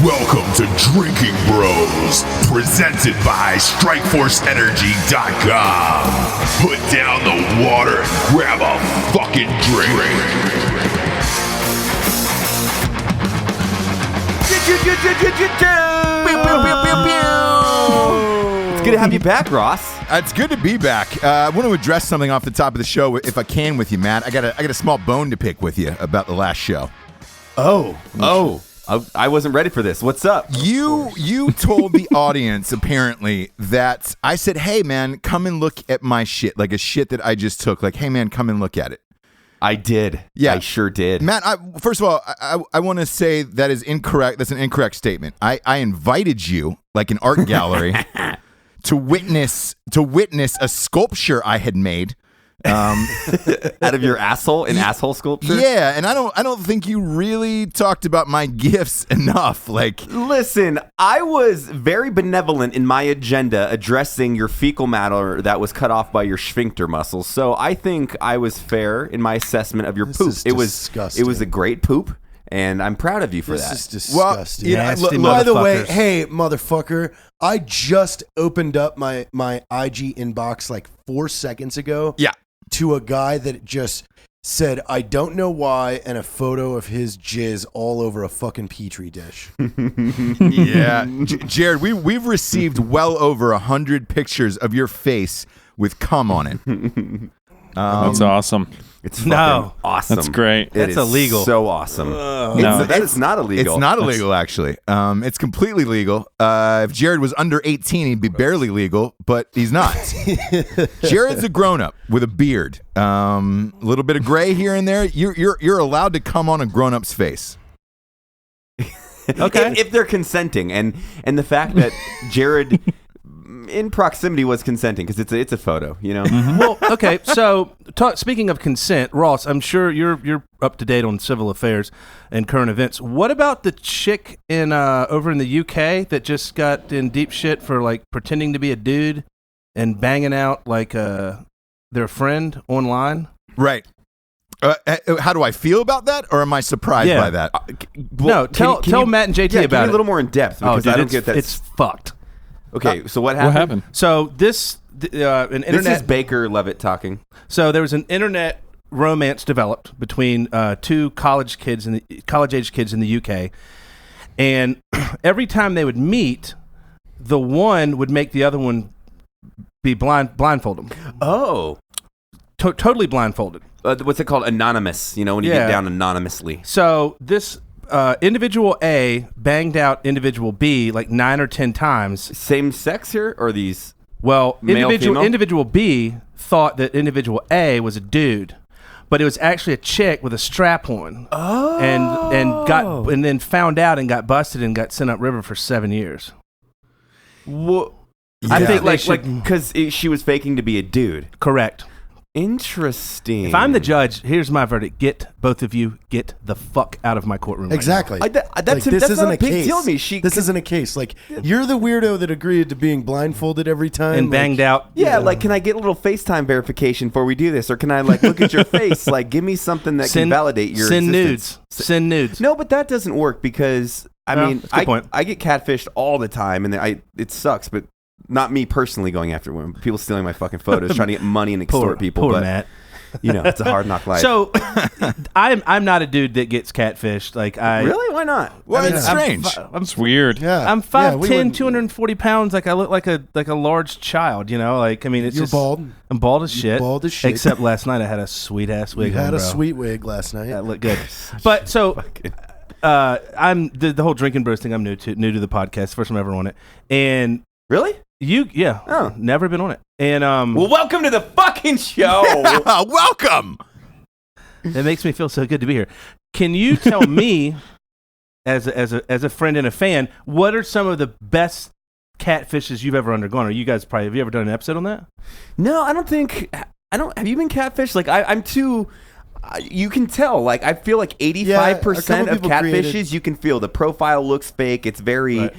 Welcome to Drinking Bros, presented by StrikeForceEnergy.com. Put down the water and grab a fucking drink. It's good to have you back, Ross. It's good to be back. I want to address something off the top of the show, if I can, with you, Matt. I got a small bone to pick with you about the last show. Oh. I wasn't ready for this. What's up? You told the audience, apparently, that I said, hey, man, come and look at my shit, like a shit that I just took. Like, hey, man, come and look at it. I did. Yeah. I sure did. Matt, first of all, I want to say that is incorrect. That's an incorrect statement. I invited you, like an art gallery, to witness a sculpture I had made. Out of your asshole, an asshole sculpture? Yeah, and I don't think you really talked about my gifts enough. Like, listen, I was very benevolent in my agenda addressing your fecal matter that was cut off by your sphincter muscles. So I think I was fair in my assessment of your poop. It was a great poop, and I'm proud of you for that. This is disgusting. Well, by the way, hey, motherfucker, I just opened up my IG inbox like 4 seconds ago. Yeah. To a guy that just said, I don't know why, and a photo of his jizz all over a fucking Petri dish. Yeah. Jared, we've received well over 100 pictures of your face with cum on it. That's awesome. It's fucking awesome. That's great. That's illegal. So awesome. No. That is not illegal. It's not illegal, actually. It's completely legal. If Jared was under 18, he'd be barely legal, but he's not. Jared's a grown-up with a beard. A little bit of gray here and there. You're allowed to come on a grown-up's face. Okay. If they're consenting, and the fact that Jared in proximity was consenting, because it's a photo, you know. Mm-hmm. Well, okay. So speaking of consent, Ross, I'm sure you're up to date on civil affairs and current events. What about the chick in over in the UK that just got in deep shit for like pretending to be a dude and banging out like their friend online? Right. How do I feel about that, or am I surprised by that? No, tell Matt and JT about it. A little more in depth, because I don't get that. It's fucked. Okay, so what happened? So this an internet. This is Baker Leavitt talking. So there was an internet romance developed between two college-age kids in the UK, and every time they would meet, the one would make the other one be blindfold them. Oh, totally blindfolded. What's it called? Anonymous. You know, when you get down anonymously. So this. Individual A banged out individual B like 9 or 10 times. Same sex here, or these? Well, male, individual B thought that individual A was a dude, but it was actually a chick with a strap on. Oh, and then found out and got busted and got sent upriver for 7 years. Well, yeah. I think like because she was faking to be a dude. Correct. Interesting. If I'm the judge, here's my verdict: both of you get the fuck out of my courtroom. Exactly. Right now. This isn't a case. This isn't a case. Like, you're the weirdo that agreed to being blindfolded every time and banged out. Yeah, like, can I get a little FaceTime verification before we do this, or can I like look at your face? Like, give me something that can validate your existence. Send nudes. No, but that doesn't work because I get catfished all the time, and it sucks, but. Not me personally going after women. People stealing my fucking photos, trying to get money and extort people. Poor but, Matt. You know, it's a hard knock life. So, I'm not a dude that gets catfished. Like really? Why not? Well, it's strange. It's weird. Yeah. I'm 5'10", 240 pounds. Like I look like a large child. You know, like I mean, it's You're just bald. I'm bald as shit. Bald as shit. Except last night I had a sweet ass wig. You had on, a bro. sweet wig last night. That looked good. But so. I'm the whole Drinkin Bros thing. I'm new to the podcast. First time ever on it. And really. Never been on it. And well, welcome to the fucking show. Yeah, welcome. It makes me feel so good to be here. Can you tell me, as a friend and a fan, what are some of the best catfishes you've ever undergone? Or you guys have you ever done an episode on that? No, I don't. Have you been catfished? Like I'm too. You can tell. Like I feel like 85% of catfishes, you can feel the profile looks fake. It's very. Right.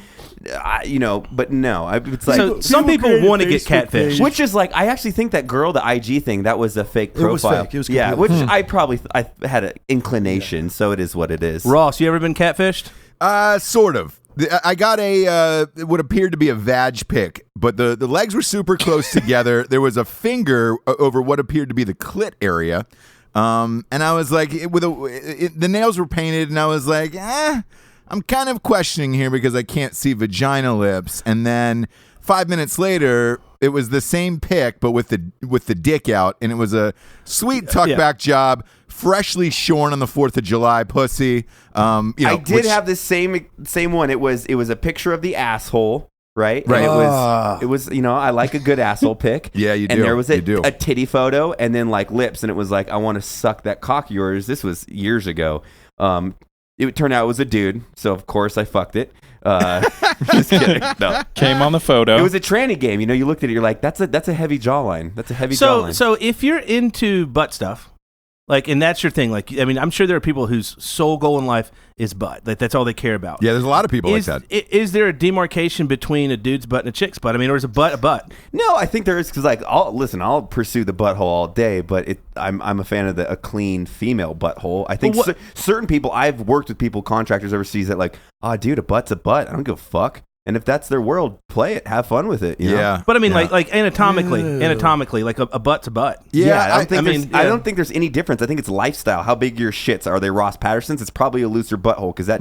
But no, it's like so some people want to get catfished, which is like I actually think that girl, the IG thing, that was a fake profile. It was which I probably I had an inclination, so it is what it is. Ross, you ever been catfished? Sort of. I got what appeared to be a vag pic, but the legs were super close together. There was a finger over what appeared to be the clit area. And I was like, the nails were painted, and I was like, I'm kind of questioning here because I can't see vagina lips. And then 5 minutes later, it was the same pic, but with the dick out, and it was a sweet tuck back job, freshly shorn on the 4th of July pussy. I did have the same one. It was a picture of the asshole. Right. Right. And it was, I like a good asshole pic. Yeah, you do. And there was a You do. titty photo and then like lips. And it was like, I want to suck that cock of yours. This was years ago. It turned out it was a dude. So, of course, I fucked it. Just kidding. No. Came on the photo. It was a tranny game. You looked at it, you're like, that's a heavy jawline. That's a heavy jawline. So if you're into butt stuff, like, and that's your thing, like, I mean, I'm sure there are people whose sole goal in life is butt. Like, that's all they care about. Yeah, there's a lot of people like that. Is there a demarcation between a dude's butt and a chick's butt? I mean, or is a butt a butt? No, I think there is, because like, I'll pursue the butthole all day, but I'm a fan of a clean female butthole. I think certain people, I've worked with people, contractors overseas that like, dude, a butt's a butt. I don't give a fuck. And if that's their world, play it, have fun with it. You know? But I mean, like anatomically, like a butt's a butt. Yeah, I don't think there's any difference. I think it's lifestyle. How big your shits are? They Ross Pattersons? It's probably a looser butthole because I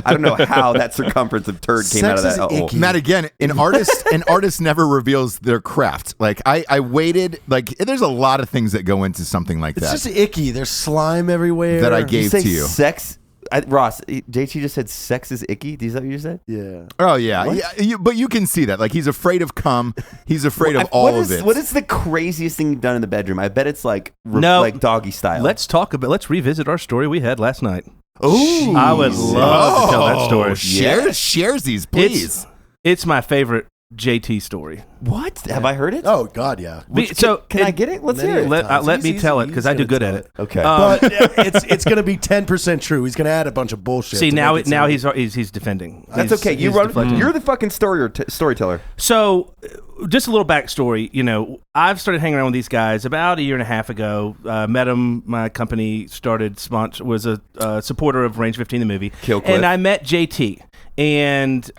don't know how that circumference of turd came out of that hole. Matt, again, an artist never reveals their craft. Like I waited. Like there's a lot of things that go into something like that. It's just icky. There's slime everywhere. That I gave to you. Sex. Ross, JT just said sex is icky. Is that what you said? Yeah. Oh yeah, but you can see that. Like he's afraid of cum. He's afraid of all of it. What is the craziest thing you've done in the bedroom? I bet it's like doggy style. Let's revisit our story we had last night. Ooh, I would love to tell that story. Shares these, please. It's my favorite JT story. What? Have I heard it? Oh God, yeah. Can I get it? Let's hear it. Let me tell it because I do good at it. Okay, but it's going to be 10% true. He's going to add a bunch of bullshit. See, now he's defending. That's okay. You're the fucking storyteller. So, just a little backstory. I've started hanging around with these guys about a year and a half ago. Met them. My company was a supporter of Range 15, the movie. Kill Cliff. And I met JT and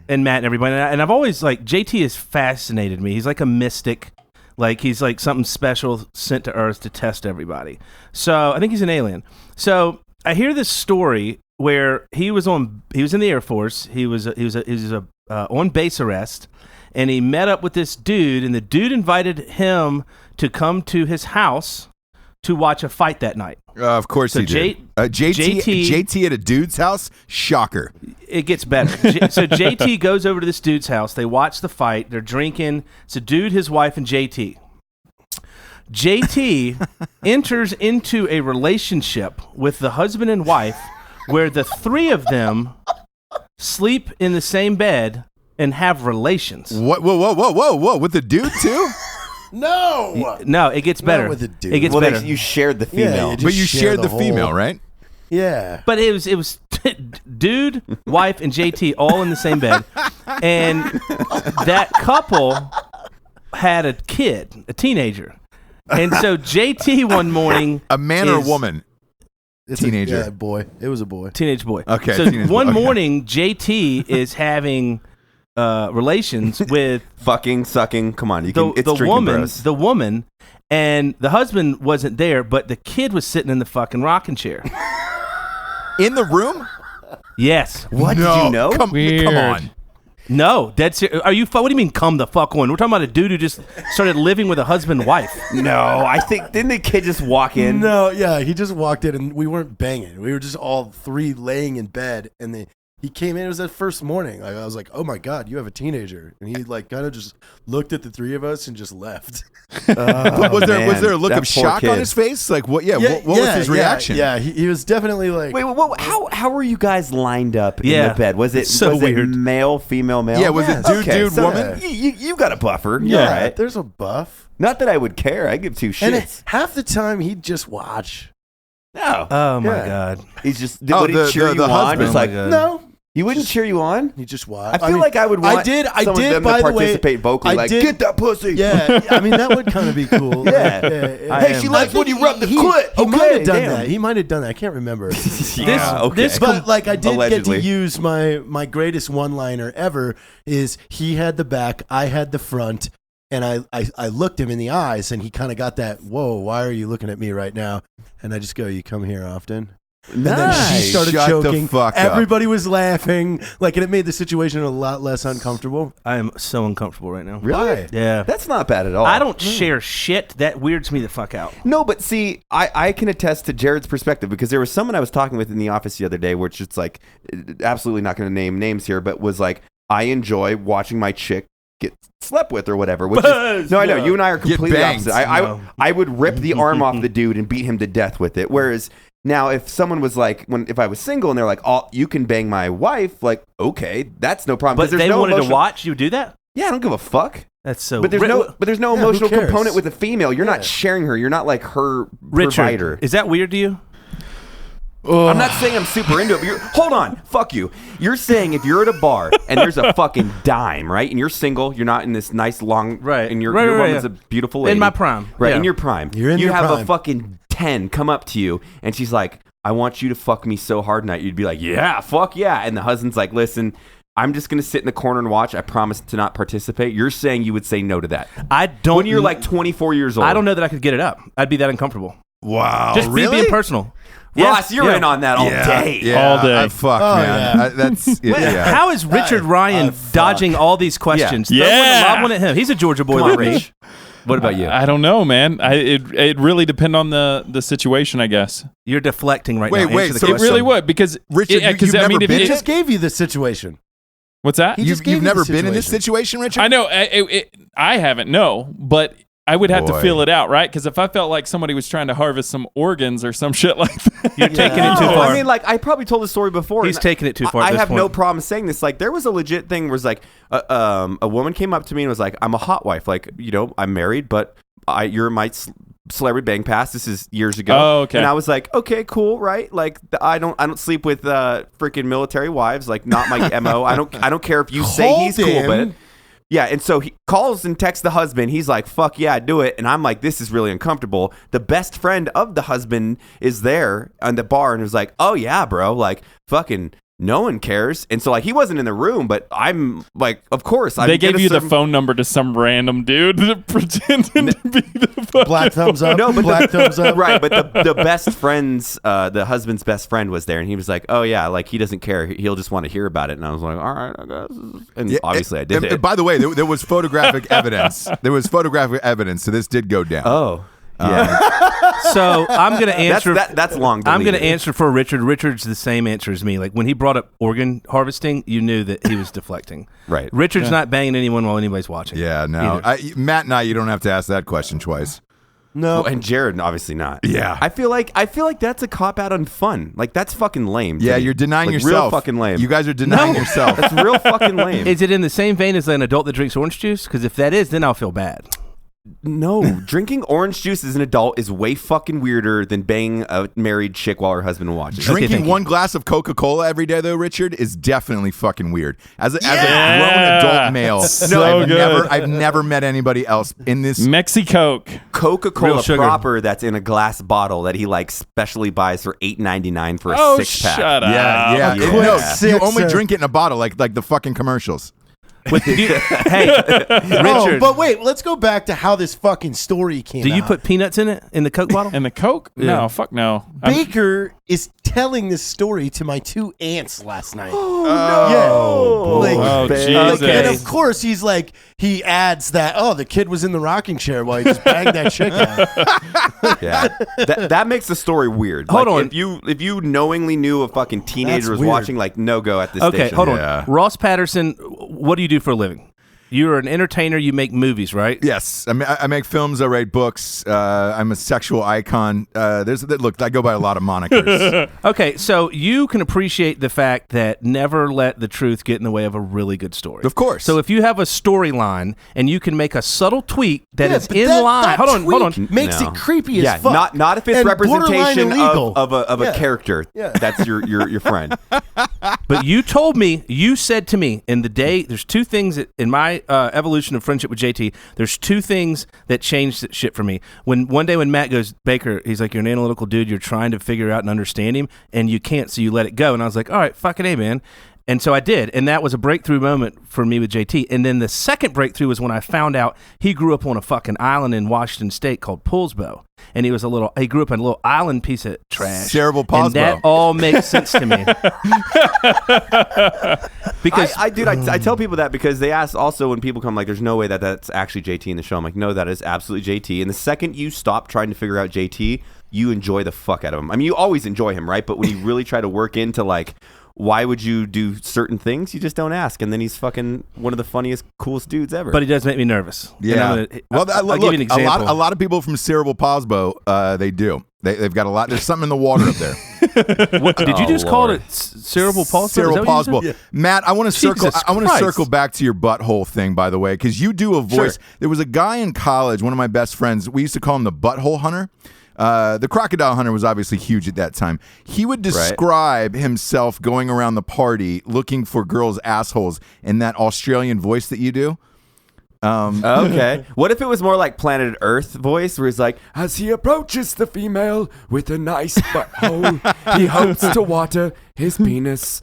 Matt and everybody. And I've always, like, JT has fascinated me. He's like a mystic. Like, he's like something special sent to Earth to test everybody. So I think he's an alien. So I hear this story where he was in the Air Force. He was on base arrest, and he met up with this dude, and the dude invited him to come to his house to watch a fight that night. Of course he did. JT at a dude's house? Shocker. It gets better. So JT goes over to this dude's house. They watch the fight. They're drinking. It's a dude, his wife, and JT. JT enters into a relationship with the husband and wife where the three of them sleep in the same bed and have relations. What? Whoa. With the dude, too? No, it gets better. Not with the dude. It gets better. You shared the female. But you shared the female, right? Yeah. But it was dude, wife, and JT all in the same bed. And that couple had a kid, a teenager. And so JT one morning... A man or a woman? Teenager. Boy. It was a boy. Teenage boy. Okay. So one morning, JT is having... relations with fucking, sucking. Come on, it's woman, bros. the woman, and the husband wasn't there, but the kid was sitting in the fucking rocking chair. In the room? Yes. What did you know? Come on. No, that's are you? What do you mean? Come the fuck on? We're talking about a dude who just started living with a husband and wife. No, I think didn't the kid just walk in? No, yeah, he just walked in and we weren't banging. We were just all three laying in bed, and he came in. It was that first morning. Like, I was like, "Oh my God, you have a teenager!" And he like kind of just looked at the three of us and just left. Was there a look of shock on his face? Like what? Yeah. What was his reaction? Yeah, he was definitely like. Wait, how were you guys lined up in the bed? Was it weird? It male, female, male? Yeah. Was it dude, woman? You got a buffer. Yeah, You're right. There's a buff. Not that I would care. I give two And shits. half the time he'd just watch. No. Oh my God. He's just. What did he cheer you on? husband. Just like Oh my God. No. You wouldn't cheer you on? You just watch. I feel like I would want some of them to participate vocally, like, get that pussy. Yeah, I mean, that would kind of be cool. Yeah. Hey, she likes when you rub the clit. He might have done damn. that. He might have done that. I can't remember. Okay. But like, I did Allegedly. get to use my greatest one-liner ever. Is he had the back, I had the front, and I looked him in the eyes, and he kind of got that. Whoa, why are you looking at me right now? And I just go, you come here often. And then she started Shut choking. the fuck up. Everybody was laughing, like, and it made the situation a lot less uncomfortable. I am so uncomfortable right now. Really? Yeah. That's not bad at all. I don't share shit. That weirds me the fuck out. No, but see, I can attest to Jared's perspective because there was someone I was talking with in the office the other day, which it's like, absolutely not going to name names here, but was like, I enjoy watching my chick get slept with or whatever. Which is, no, I know you and I are completely banged. opposite. I would rip the arm off the dude and beat him to death with it. Whereas now, if someone was like, if I was single and they're like, "Oh, you can bang my wife," like, okay, that's no problem. But there's they no wanted to emotional- watch you do that? Yeah, I don't give a fuck. That's so. But there's no who emotional cares? component with a female. You're not sharing her. You're not like her Richard, provider. is that weird to you? I'm not saying I'm super into it, but hold on. Fuck you. You're saying if you're at a bar and there's a fucking dime, right? And you're single, you're not in this nice long, Right. and your Right, woman's yeah. a beautiful lady. In my prime. Right, Yeah. in your prime. You're in you your have a prime. fucking 10 come up to you, and she's like, I want you to fuck me so hard tonight. You'd be like, yeah, fuck yeah. And the husband's like, listen, I'm just going to sit in the corner and watch. I promise to not participate. You're saying you would say no to that. I don't. When you're like 24 years old. I don't know that I could get it up. I'd be that uncomfortable. Wow. Just me being personal. Ross, you're in on that all day. Yeah, All day. Fuck, Oh, man. yeah. That's yeah. How is Richard Ryan dodging all these questions? Throw one Yeah. lob one at him. He's a Georgia boy Come on, like me. Rich. What about you? I don't know, man. It really depend on the situation, I guess. You're deflecting right Wait, now. wait, Answer the so It question. really would because Richard, yeah, 'cause, you've I never mean, been He to- just gave you the situation. what's that? He just gave You've you the never been in this situation, Richard? I know. I haven't. No, but I would have to Boy. feel it out, right? Because if I felt like somebody was trying to harvest some organs or some shit like that, You're taking it too No, far. I mean, like, I probably told the story before. He's and taking it too far at I this have no point. problem saying this. Like, there was a legit thing where it's like, a woman came up to me and was like, I'm a hot wife. Like, I'm married, but you're my celebrity bang pass. This is years ago. Oh, okay. And I was like, okay, cool, right? Like, I don't sleep with freaking military wives. Like, not my MO. I don't care if you say he's cool, but yeah. And so he calls and texts the husband. He's like, fuck yeah, do it. And I'm like, this is really uncomfortable. The best friend of the husband is there on the bar and was like, oh yeah, bro, like fucking no one cares. And so like he wasn't in the room, but I'm like, of course. they gave you the phone number to some random dude that pretended to be the fucking Black thumbs up. No, but Black thumbs up. Right, but the best friend's, the husband's best friend was there, and he was like, "Oh yeah, like he doesn't care. He'll just want to hear about it." And I was like, "All right, I guess." And obviously, I did it. By the way, there was photographic evidence. There was photographic evidence, so this did go down. Oh, yeah. So I'm going to answer. That's long. I'm going to deleted. answer for Richard. Richard's the same answer as me. Like when he brought up organ harvesting, you knew that he was deflecting. Right. Richard's not banging anyone while anybody's watching. Yeah, no. Either. Matt and I, you don't have to ask that question twice. No. Well, and Jared, obviously not. Yeah. I feel like that's a cop out on fun. Like that's fucking lame. to Yeah, me. you're denying Like, yourself. Real fucking lame. You guys are denying yourself. That's real fucking lame. Is it in the same vein as an adult that drinks orange juice? Because if that is, then I'll feel bad. No, drinking orange juice as an adult is way fucking weirder than banging a married chick while her husband watches. thank Drinking you. one glass of Coca-Cola every day, though, Richard, is definitely fucking weird. As a grown adult male, So good. I've never met anybody else in this. Mexicoke. Coca-Cola Real sugar. proper that's in a glass bottle that he like specially buys for $8.99 for a Oh, 6-pack. shut up. Yeah. Yeah. No, you Sixer. only drink it in a bottle, like the fucking commercials. Hey, Oh, Richard, but wait, let's go back to how this fucking story came do you out. put peanuts in it in the Coke bottle? And the Coke? Yeah. No, fuck no. I'm- Baker is telling this story to my two aunts last night. Oh, Like, Oh, babe. Jesus. Okay. And of course, he's like, he adds that, the kid was in the rocking chair while he just banged that chick out. Yeah, that makes the story weird. Hold Like, on. if you knowingly knew a fucking teenager That's was weird. watching, like no go at this Okay, station. hold Yeah. on. Ross Patterson, what do you do for a living? You're an entertainer. You make movies, right? Yes, I make films. I write books. I'm a sexual icon. Look, I go by a lot of monikers. Okay, so you can appreciate the fact that never let the truth get in the way of a really good story. Of course. So if you have a storyline and you can make a subtle tweak that is but in line. that Hold on. tweak makes No. it creepy Yeah, as fuck. not if it's and borderline representation illegal. of a Yeah. character. Yeah. That's your friend. But you said to me in the day, there's two things that, in my evolution of friendship with JT, there's two things that changed that shit for me. One day when Matt goes, Baker, he's like, you're an analytical dude, you're trying to figure out and understand him, and you can't, so you let it go. And I was like, all right, fucking A, man. And so I did, and that was a breakthrough moment for me with JT. And then the second breakthrough was when I found out he grew up on a fucking island in Washington State called Poolsbo, and he grew up in a little island piece of trash. Cerebral And that Poolsbo. all makes sense to me. Because I tell people that because they ask also when people come like, there's no way that that's actually JT in the show. I'm like, no, that is absolutely JT. And the second you stop trying to figure out JT, you enjoy the fuck out of him. I mean, you always enjoy him, right? But when you really try to work into like, why would you do certain things? You just don't ask. And then he's fucking one of the funniest, coolest dudes ever. But he does make me nervous. Yeah. I'll give you an example. a lot of people from Cerebral Poolsbo, they do. They've got a lot. There's something in the water up there. What, did you just call it cerebral palsy? Cerebral Poolsbo. Yeah. Matt, I want to circle. Jesus I want to Christ. circle back to your butthole thing, by the way, because you do a voice. Sure. There was a guy in college, one of my best friends. We used to call him the Butthole Hunter. The Crocodile Hunter was obviously huge at that time. He would describe himself going around the party looking for girls' assholes in that Australian voice that you do. Okay. What if it was more like Planet Earth voice, where he's like, as he approaches the female with a nice butthole, he hopes to water his penis.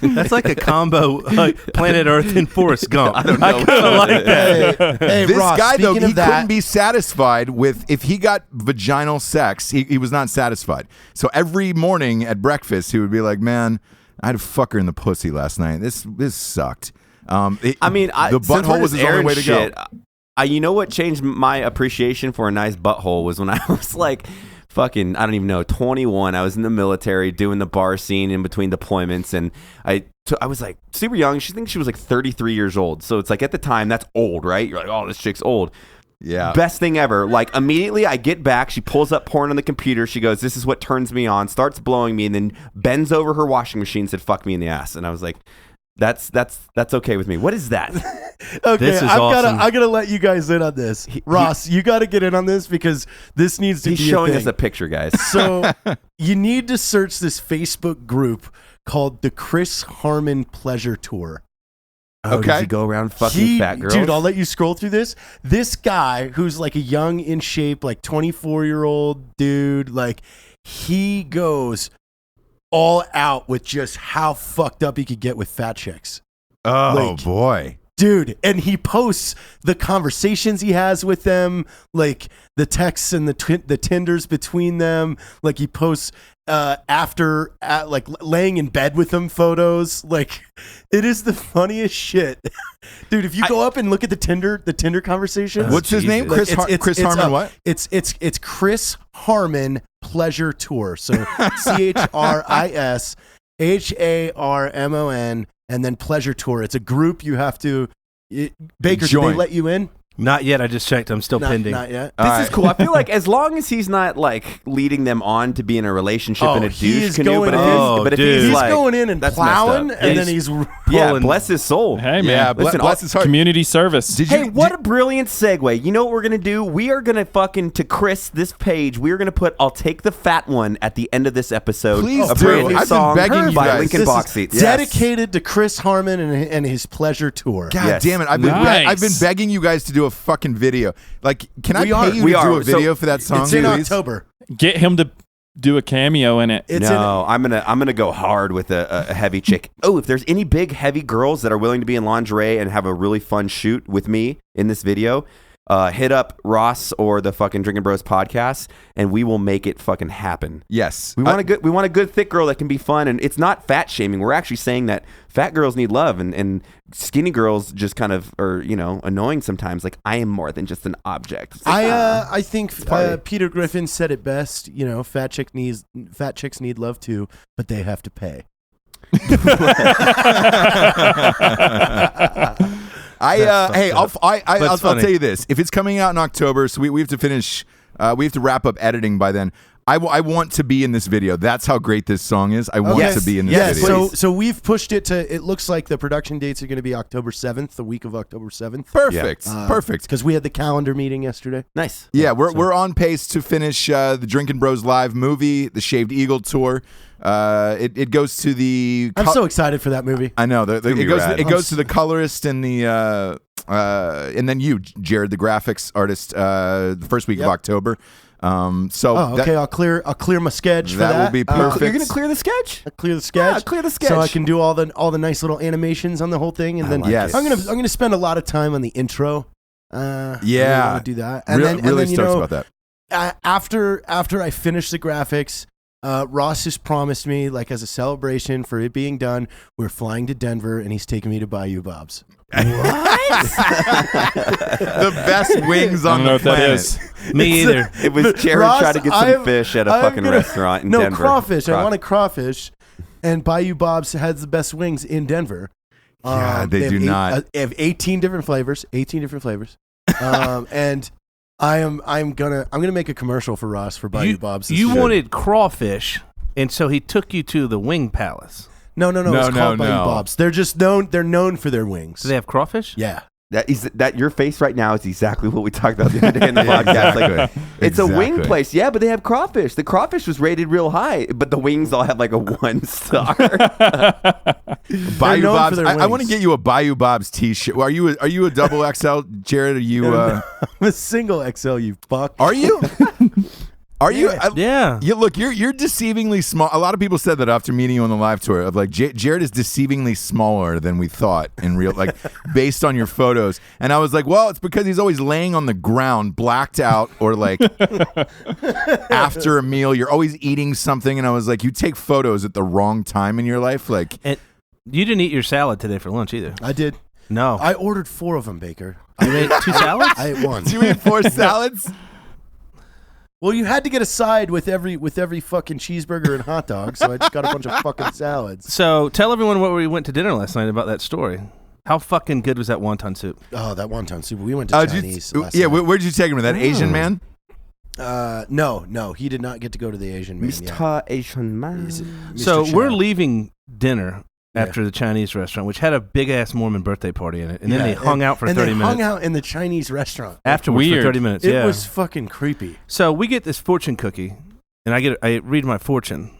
That's like a combo, like Planet Earth and Forrest Gump. I don't know. kind of like that. Hey, This Ross, guy, though, speaking he of that, couldn't be satisfied with, if he got vaginal sex, he was not satisfied. So every morning at breakfast, he would be like, man, I had a fucker in the pussy last night. This sucked. The butthole was his only way to go. You know what changed my appreciation for a nice butthole was when I was like fucking, I don't even know, 21. I was in the military doing the bar scene in between deployments, and I was like super young. She thinks she was like 33 years old. So it's like at the time, that's old, right? You're like, oh, this chick's old. Yeah. Best thing ever. Like immediately I get back, she pulls up porn on the computer. She goes, this is what turns me on, starts blowing me, and then bends over her washing machine, said, fuck me in the ass. And I was like, that's okay with me. What is that? Okay, This is I awesome. gotta let you guys in on this. Ross, you gotta get in on this because this needs to He's be showing a us thing. a picture, guys. So you need to search this Facebook group called the Chris Harmon Pleasure Tour. Oh, does he go around fucking fat girls? Dude, I'll let you scroll through this. This guy who's like a young, in shape, like 24-year-old dude, like he goes all out with just how fucked up he could get with fat chicks. Oh, Like, boy. Dude, and he posts the conversations he has with them, like the texts and the Tinders between them. Like he posts like laying in bed with them photos. Like it is the funniest shit, dude. If you go up and look at the Tinder conversations, What's his name? Jesus. Chris Harmon what? It's Chris Harmon Pleasure Tour. So ChrisHarmon and then Pleasure Tour. It's a group you have to. Baker, did Join. they let you in? Not yet. I just checked. I'm still pending. Not yet. This is cool. I feel like as long as he's not like leading them on to be in a relationship in a he douche is canoe, going but if in. he's He's like, going in and that's plowing, messed up. and Yeah, then he's yeah, pulling. bless his soul. Hey, man. Yeah, Listen, bless his heart. Community service. Did Hey, you, what a brilliant segue. You know what we're going to do? We are going to fucking, to Chris, this page, we are going to put I'll Take the Fat One at the end of this episode. Please a do. brand new I've been song begging you by guys. Lincoln This Box is Seats. dedicated to Chris Harmon and his Pleasure Tour. God Yes. damn it! I've Nice. been begging you guys to do a fucking video. Like, can I We are. pay you We to do are. a video So, for that song? It's in please? October. Get him to do a cameo in it. It's No, I'm gonna go hard with a heavy chick. Oh, if there's any big heavy girls that are willing to be in lingerie and have a really fun shoot with me in this video, hit up Ross or the fucking Drinkin' Bros podcast, and we will make it fucking happen. Yes. We want a good thick girl that can be fun, and it's not fat shaming. We're actually saying that fat girls need love, and skinny girls just kind of are annoying sometimes. Like, I am more than just an object. It's like, I think party. Peter Griffin said it best. Fat chicks need love too, but they have to pay. Hey, I'll funny. tell you this: if it's coming out in October, so we have to finish, we have to wrap up editing by then. I want to be in this video. That's how great this song is. I want to be in this video. So we've pushed it to. It looks like the production dates are going to be October 7th, the week of October 7th. Perfect, perfect. Because we had the calendar meeting yesterday. Nice. Yeah, we're on pace to finish the Drinkin' Bros live movie, the Shaved Eagle tour. It goes to the. I'm so excited for that movie. I know it goes to the colorist and the and then you, Jared, the graphics artist, the first week of October. Okay. I'll clear my sketch for that. That will be perfect. You're gonna clear the sketch? I'll clear the sketch. Yeah, clear the sketch. So I can do all the nice little animations on the whole thing, and then Yes. I'm gonna spend a lot of time on the intro. I really wanna do that. And really then, stoked about that. After I finish the graphics, Ross has promised me, like as a celebration for it being done, we're flying to Denver, and he's taking me to Bayou Bob's. The best wings on the planet. That is. Me either. It was Jared Ross, trying to get some fish at a fucking restaurant in Denver. No, crawfish. I want a crawfish, and Bayou Bob's has the best wings in Denver. Yeah, they do not. They have 18 different flavors. 18 different flavors. And I'm gonna make a commercial for Ross for Bayou Bob's. You wanted crawfish, and so he took you to the Wing Palace. No. It's called Bayou Bob's. They're just known. They're known for their wings. Do they have crawfish? Yeah. That your face right now is exactly what we talked about the other day in the podcast. Like, it's a wing place, yeah, but they have crawfish. The crawfish was rated real high, but the wings all have like a 1 star. Bayou Bob's. I want to get you a Bayou Bob's t-shirt. Are you a double XL, Jared? Are you? I'm a single XL. You fuck. Are you? Are you? Yeah. Look, you're deceivingly small. A lot of people said that after meeting you on the live tour of like Jared is deceivingly smaller than we thought in real, like based on your photos. And I was like, well, it's because he's always laying on the ground, blacked out, or like after a meal, you're always eating something. And I was like, you take photos at the wrong time in your life, like. And you didn't eat your salad today for lunch either. I did. No. I ordered 4 of them, Baker. You ate 2 salads? I ate 1. You ate 4 salads? Well, you had to get a side with every fucking cheeseburger and hot dog, so I just got a bunch of fucking salads. So tell everyone what we went to dinner last night about that story. How fucking good was that wonton soup? Oh, that wonton soup. We went to Chinese last night. Where'd you take him? That Asian man? No, he did not get to go to the Asian man. Mr. Asian man. So Chow. we're leaving dinner after the Chinese restaurant, which had a big-ass Mormon birthday party in it. And then they hung out for 30 minutes. And they hung out in the Chinese restaurant. Afterwards for 30 minutes, It was fucking creepy. So we get this fortune cookie, and I read my fortune,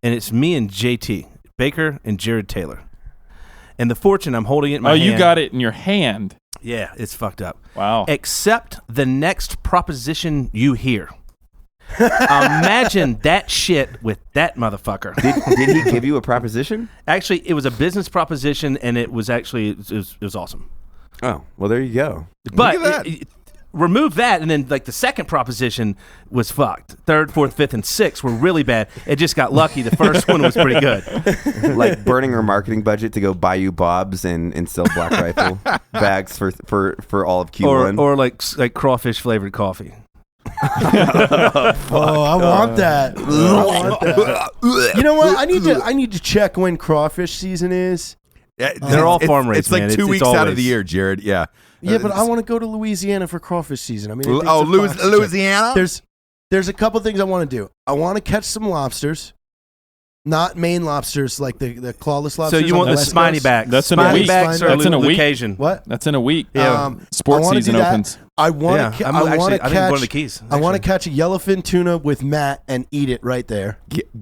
and it's me and JT, Baker and Jared Taylor. And the fortune, I'm holding it in my hand. Oh, you got it in your hand. Yeah, it's fucked up. Wow. Accept the next proposition you hear. Imagine that shit with that motherfucker. Did he give you a proposition? Actually, it was a business proposition, and it was awesome. Oh, well, there you go. But remove that, and then like the second proposition was fucked. 3rd, 4th, 5th, and 6th were really bad. It just got lucky. The first one was pretty good. Like burning our marketing budget to go Bayou Bob's and sell Black Rifle bags for all of Q1. Or like crawfish flavored coffee. I want that. You know what? I need to check when crawfish season is. They're all farm raised. It's like man. 2 weeks always out of the year, Jared. Yeah. Yeah, but I want to go to Louisiana for crawfish season. I mean, Louisiana. There's a couple things I want to do. I want to catch some lobsters. Not Maine lobsters, like the clawless lobsters. So you want the spiny backs? That's in a week. That's in a week. Occasion. What? That's in a week. Yeah. Sports season opens. I want to. I want to catch. One of the keys. I want to catch a yellowfin tuna with Matt and eat it right there.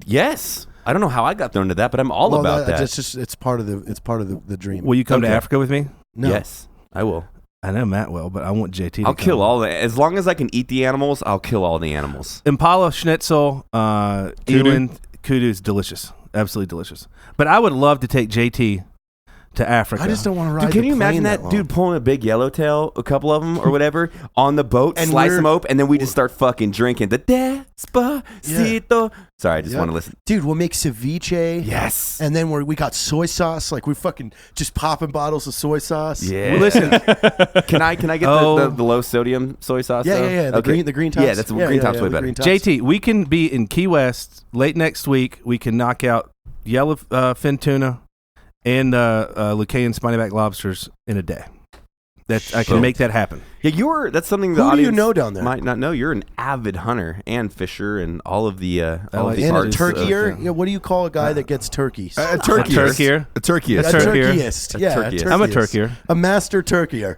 Yes. I don't know how I got thrown to that, but I'm all about that. It's part of the dream. Will you come to Africa with me? No. Yes, I will. I know Matt will, but I want JT. I'll kill all the. As long as I can eat the animals, I'll kill all the animals. Impala, schnitzel, eland, kudu is delicious. Absolutely delicious. But I would love to take JT to Africa. I just don't want to ride. Dude, can you imagine that dude pulling a big yellowtail, a couple of them or whatever, on the boat, and slice them open, and then we just start fucking drinking the Despacito. Sorry, I just want to listen. Dude, we'll make ceviche. Yes. And then we got soy sauce. Like we're fucking just popping bottles of soy sauce. Yeah. Well, listen, can I get the low sodium soy sauce? Yeah. The green tops. Yeah, that's green tops way better. JT, we can be in Key West late next week. We can knock out yellowfin tuna and Lucayan spiny back lobsters in a day. That I can make that happen. Yeah, that's something the Who do you audience know down there? might not know. You're an avid hunter and fisher and all of the like And a arts. turkeyer. Yeah, what do you call a guy that gets turkeys? A turkeyer. A turkeyer. A turkeyist. A turkeyer. turkeyist. Yeah, turkeyist. I'm a turkeyist. turkeyer. A master turkeyer.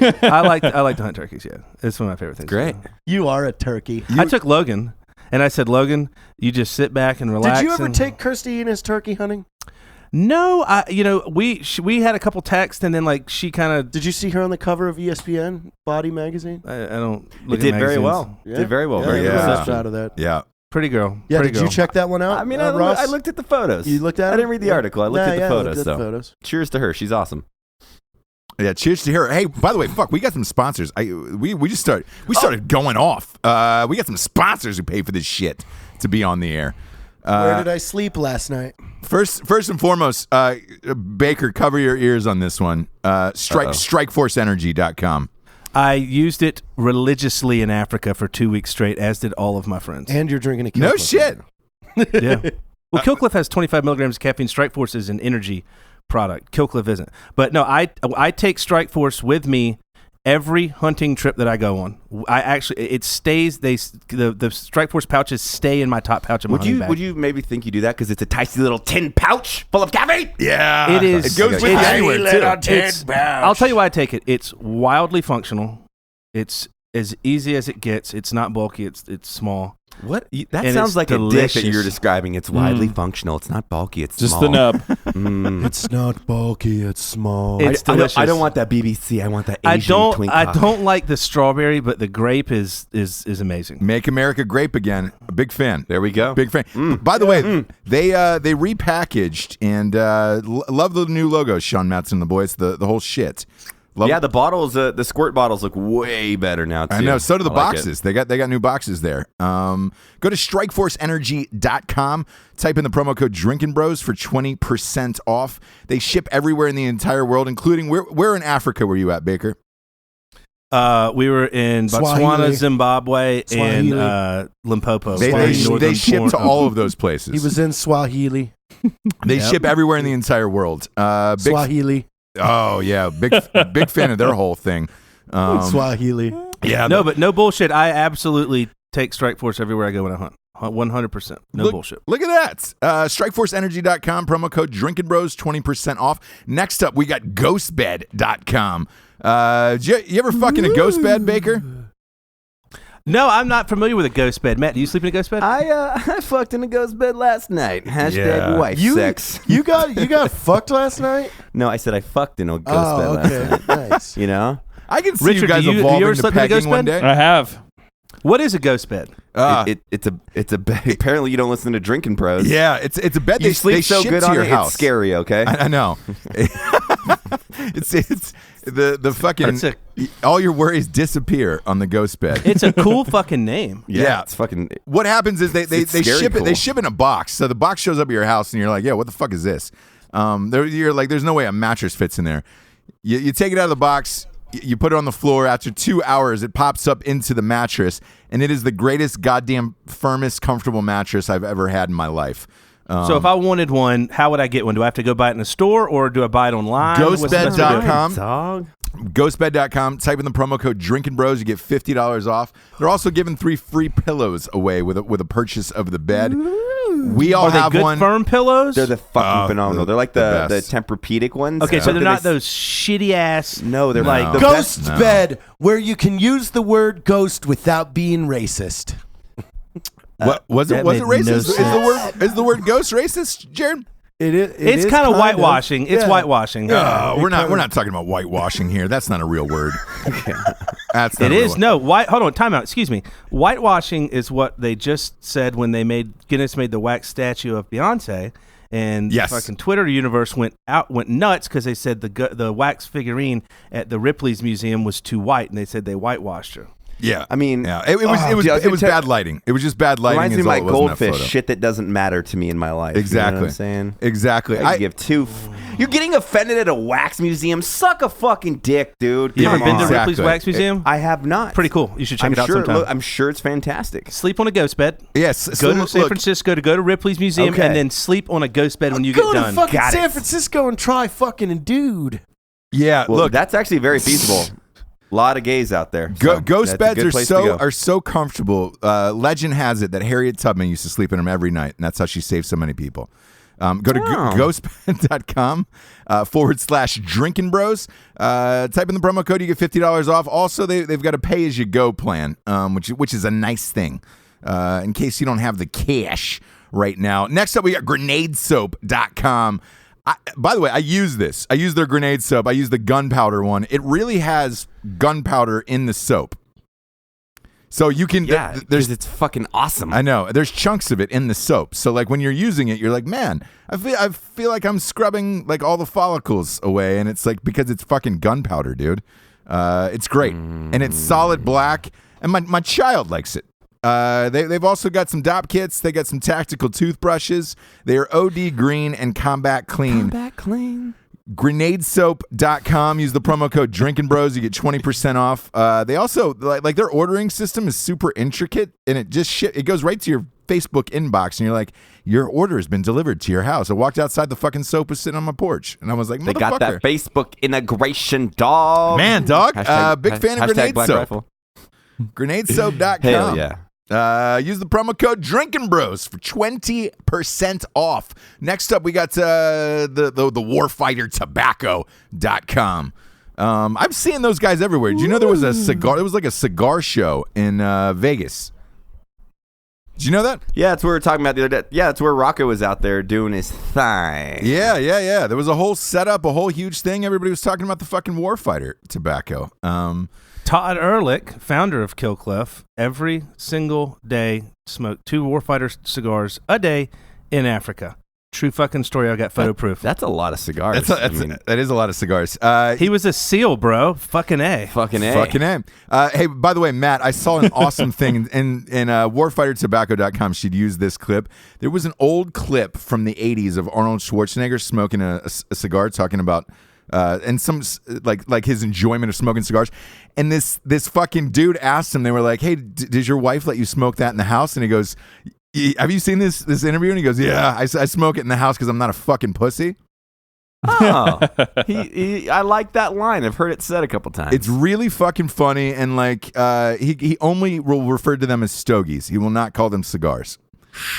I like to hunt turkeys. Yeah, it's one of my favorite things. Great. You are a turkey. I took Logan, and I said, Logan, you just sit back and relax. Did you ever and- take Kirsty in his turkey hunting? No, we had a couple texts, and then like she kind of. Did you see her on the cover of ESPN Body Magazine? I don't. It Look at did very magazines. well. Did very well. Very yeah. good Yeah. reception. Out of that. Yeah. Pretty girl. Yeah, Pretty did girl. you check that one out? I mean, Ross? I looked at the photos. You looked at I them? didn't read the article. I looked at the photos. looked So at the photos. cheers to her. She's awesome. Yeah, cheers to her. Hey, by the way, we got some sponsors. We started going off. We got some sponsors who pay for this shit to be on the air. Where did I sleep last night? First and foremost, Baker, cover your ears on this one. StrikeForceEnergy.com. I used it religiously in Africa for 2 weeks straight, as did all of my friends. And you're drinking a No Killcliff. shit. Yeah. Well, Killcliff has 25 milligrams of caffeine. Strike Force is an energy product. Killcliff isn't. But no, I take Strike Force with me every hunting trip that I go on. It stays. The Strike Force pouches stay in my top pouch of my hunting bag. Would you maybe think you do that because it's a tasty little tin pouch full of caffeine? Yeah. It is. It goes with you it's- anywhere, too. I'll tell you why I take it. It's wildly functional. It's as easy as it gets. It's not bulky. It's small. What? That And sounds it's like a dick delicious. that you're describing. It's widely functional. It's not bulky. It's Just small. the nub. It's not bulky. It's small. It's I delicious. don't want that BBC. I want that I Asian don't. twink I cock. don't like the strawberry, but the grape is amazing. Make America Grape Again. A big fan. There we go. Big fan. By the way, they repackaged and love the new logo, Sean Matson and the boys. The whole shit. Love Yeah, the bottles, the squirt bottles look way better now, too. I know. So do the I like boxes. They got new boxes there. Go to StrikeForceEnergy.com. Type in the promo code Drinkin' Bros for 20% off. They ship everywhere in the entire world, including where in Africa were you at, Baker? We were in Botswana, Swahili. Zimbabwe, and Limpopo. They ship to all of those places. He was in Swahili. They ship everywhere in the entire world. Swahili. Oh yeah, big fan of their whole thing. Swahili. Yeah, No, but no bullshit. I absolutely take Strike Force everywhere I go when I hunt. 100%. No bullshit. Look at that. StrikeForceEnergy.com, promo code Drinkin' Bros, 20% off. Next up, we got GhostBed.com. You ever fuck in a ghost bed, Baker? No, I'm not familiar with a ghost bed. Matt, do you sleep in a ghost bed? I fucked in a ghost bed last night. Hashtag wife sex. You got fucked last night? No, I said I fucked in a ghost bed last night. Nice. You know? I can see Richard, you guys do you ever evolving to slept in a pegging ghost one bed? day. I have. What is a ghost bed? It's a bed. Apparently you don't listen to Drinkin' Bros. Yeah, it's a bed You they sleep so ship good to on your it, house. it's scary, okay? I know. it's the fucking It's all your worries disappear on the ghost bed. It's a cool fucking name. Yeah. It's fucking... What happens is they scary ship it. They cool. ship in a box. So the box shows up at your house, and you're like, "Yeah, what the fuck is this?" You're like, "There's no way a mattress fits in there." You take it out of the box. You put it on the floor. After 2 hours, it pops up into the mattress, and it is the greatest, goddamn, firmest, comfortable mattress I've ever had in my life. So if I wanted one, how would I get one? Do I have to go buy it in a store or do I buy it online? What's the best way to do it? Ghostbed.com. Dog. Ghostbed.com. Type in the promo code Drinkin' Bros. You get $50 off. They're also giving 3 free pillows away with a purchase of the bed. We all Are they have good one. firm pillows? They're the fucking phenomenal. They're like the the best. Tempur-Pedic ones. okay, so but they're not those shitty ass. No, they're like like the Ghost best. No. bed, where you can use the word ghost without being racist. What was it? that Was it made no racist? Is the word ghost racist, Jared? It's kind of whitewashing. It's whitewashing. We're not talking about whitewashing here. That's not a real word. That's not It a real is word. no white. Hold on, time out. Excuse me. Whitewashing is what they just said when they made Guinness made the wax statue of Beyonce, and Yes. the fucking Twitter universe went nuts because they said the wax figurine at the Ripley's museum was too white, and they said they whitewashed her. Yeah, I mean, yeah. It was bad lighting. It was just bad lighting. Reminds me is of all my it was in that goldfish. photo. Shit that doesn't matter to me in my life. Exactly. You know what I'm saying? Exactly. I give two. You're getting offended at a wax museum? Suck a fucking dick, dude. You ever Come been on. to Ripley's Exactly. Wax Museum? I have not. Pretty cool. You should check it out sometime. I'm sure it's fantastic. Sleep on a ghost bed. Yes. Go to San Francisco to go to Ripley's Museum, Okay. and then sleep on a ghost bed when you Go get to done. fucking Got San it. Francisco and try fucking a dude. Yeah, Well, look, that's actually very feasible. A lot of gays out there. So ghost that's a beds good are place to go. so comfortable. Legend has it that Harriet Tubman used to sleep in them every night, and that's how she saved so many people. Go to ghostbed.com /Drinkin Bros. Type in the promo code, you get $50 off. Also, they've got a pay-as-you-go plan, which is a nice thing in case you don't have the cash right now. Next up, we got grenadesoap.com. By the way, I use this. I use their grenade soap. I use the gunpowder one. It really has gunpowder in the soap. So you can, there's it's fucking awesome. I know. There's chunks of it in the soap. So like when you're using it, you're like, man, I feel like I'm scrubbing like all the follicles away. And it's like, because it's fucking gunpowder, dude. It's great. And it's solid black. And my child likes it. They've also got some DOP kits. They got some tactical toothbrushes. They are OD green and combat clean. Combat clean. Grenadesoap.com. Use the promo code Drinkin Bros. You get 20% off. They also like their ordering system is super intricate, and it just it goes right to your Facebook inbox, and you're like, your order has been delivered to your house. I walked outside, the fucking soap was sitting on my porch, and I was like, they got that Facebook integration, dog. Man, dog. Hashtag, big fan of Grenade Black Soap. Rifle. Grenadesoap.com. Hell yeah. Use the promo code Drinkin Bros for 20% off. Next up, we got the warfightertobacco.com. I'm seeing those guys everywhere. Do you know there was a cigar? It was like a cigar show in Vegas. Did you know that? Yeah, that's what we were talking about the other day. Yeah, that's where Rocco was out there doing his thing. Yeah. There was a whole setup, a whole huge thing. Everybody was talking about the fucking warfighter tobacco. Todd Ehrlich, founder of Killcliff, every single day smoked 2 Warfighter cigars a day in Africa. True fucking story. I got photo proof. That's a lot of cigars. That is a lot of cigars. He was a SEAL, bro. Fucking A. Fucking A. Fucking A. Hey, by the way, Matt, I saw an awesome thing in warfightertobacco.com. She'd use this clip. There was an old clip from the 80s of Arnold Schwarzenegger smoking a cigar, talking about and some like his enjoyment of smoking cigars. And this fucking dude asked him, they were like, hey, did your wife let you smoke that in the house? And he goes, have you seen this interview? And he goes, yeah, I smoke it in the house because I'm not a fucking pussy. Oh, I like that line. I've heard it said a couple times. It's really fucking funny. And like, he only will refer to them as stogies. He will not call them cigars.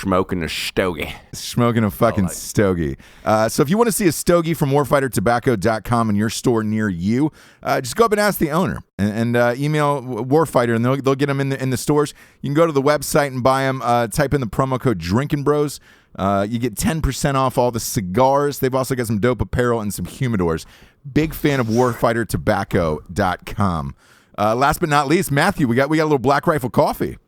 Smoking a stogie. Smoking a fucking stogie. So if you want to see a stogie from warfightertobacco.com in your store near you, just go up and ask the owner and email Warfighter, and they'll get them in the stores. You can go to the website and buy them. Type in the promo code Drinkin Bros. You get 10% off all the cigars. They've also got some dope apparel and some humidors. Big fan of warfightertobacco.com. Last but not least, Matthew, we got a little Black Rifle coffee.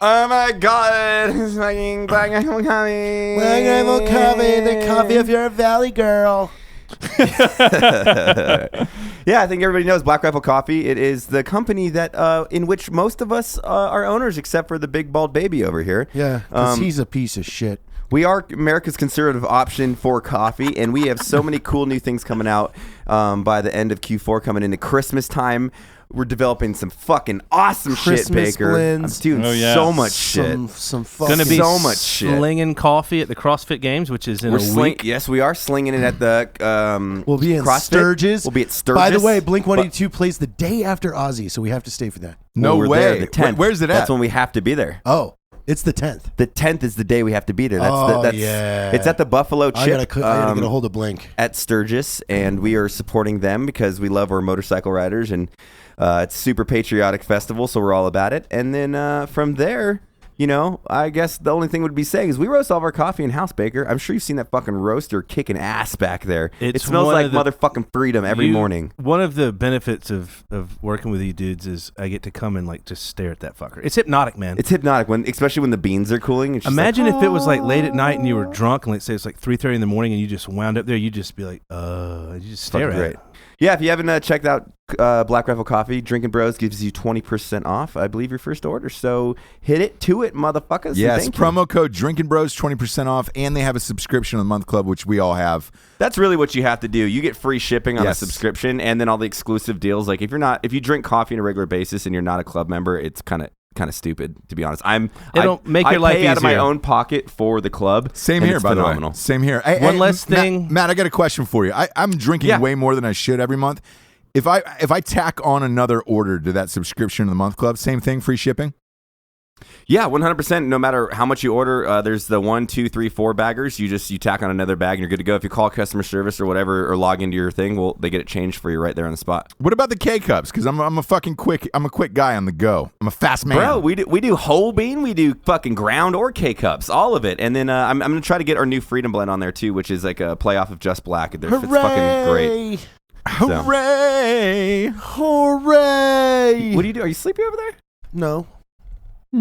Oh my God! It's fucking Black Rifle coffee. Black Rifle coffee, the coffee if you're a Valley girl. Yeah, I think everybody knows Black Rifle Coffee. It is the company that in which most of us are owners, except for the big bald baby over here. Yeah, because he's a piece of shit. We are America's conservative option for coffee, and we have so many cool new things coming out by the end of Q4, coming into Christmas time. We're developing some fucking awesome Christmas shit, Baker. blends. I'm doing so much shit. Some fucking Gonna be so much shit. slinging coffee at the CrossFit Games, which is in a week. Yes, we are slinging it at the We'll be in CrossFit. Sturgis. We'll be at Sturgis. By the way, Blink-182 plays the day after Ozzy, so we have to stay for that. No we're way. there, the 10th. Where's it at? That's when we have to be there. Oh, it's the 10th. The 10th is the day we have to be there. That's yeah. It's at the Buffalo Chip. I gotta get a hold of Blink. At Sturgis, and we are supporting them because we love our motorcycle riders, and it's a super patriotic festival, so we're all about it. And then from there, you know, I guess the only thing would be saying is we roast all of our coffee in house, Baker. I'm sure you've seen that fucking roaster kicking ass back there. It smells like motherfucking freedom every morning. One of the benefits of working with you dudes is I get to come and like just stare at that fucker. It's hypnotic, man. It's hypnotic, especially when the beans are cooling. It's just Imagine if it was like late at night and you were drunk, and let's say it's like 3:30 in the morning, and you just wound up there. You just be like, you just stare at it. Yeah, if you haven't checked out Black Rifle Coffee, Drinkin Bros gives you 20% off, I believe, your first order. So hit it to it, motherfuckers. Yes, promo code Drinkin Bros, 20% off, and they have a subscription of the month club, which we all have. That's really what you have to do. You get free shipping on a subscription, and then all the exclusive deals. Like if you drink coffee on a regular basis and you're not a club member, it's kind of kind of stupid, to be honest. It'll make your life pay out of my easier. own pocket for the club. Same and here, it's by phenomenal. the way. Same here. One less thing. Matt, I got a question for you. I'm drinking way more than I should every month. If I tack on another order to that subscription to the month club, same thing, free shipping? Yeah, 100%. No matter how much you order, there's the 1, 2, 3, 4 baggers. You tack on another bag and you're good to go. If you call customer service or whatever or log into your thing, well, they get it changed for you right there on the spot. What about the K cups? Because I'm a quick guy on the go. I'm a fast man. Bro, we do whole bean, we do fucking ground or K cups, all of it. And then I'm gonna try to get our new Freedom Blend on there too, which is like a playoff of Just Black. It's fucking great. Hooray! Hooray! What do you do? Are you sleepy over there? No.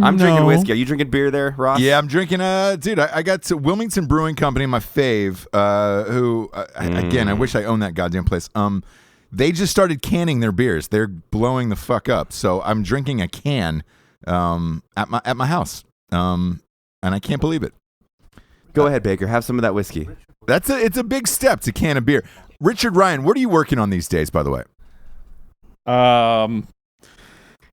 I'm drinking whiskey. Are you drinking beer there, Ross? Yeah, I'm drinking. Dude, I got to Wilmington Brewing Company, my fave. Again, I wish I owned that goddamn place. They just started canning their beers. They're blowing the fuck up. So I'm drinking a can, at my house. And I can't believe it. Go ahead, Baker. Have some of that whiskey. It's a big step to can a beer. Richard Ryan, what are you working on these days, by the way?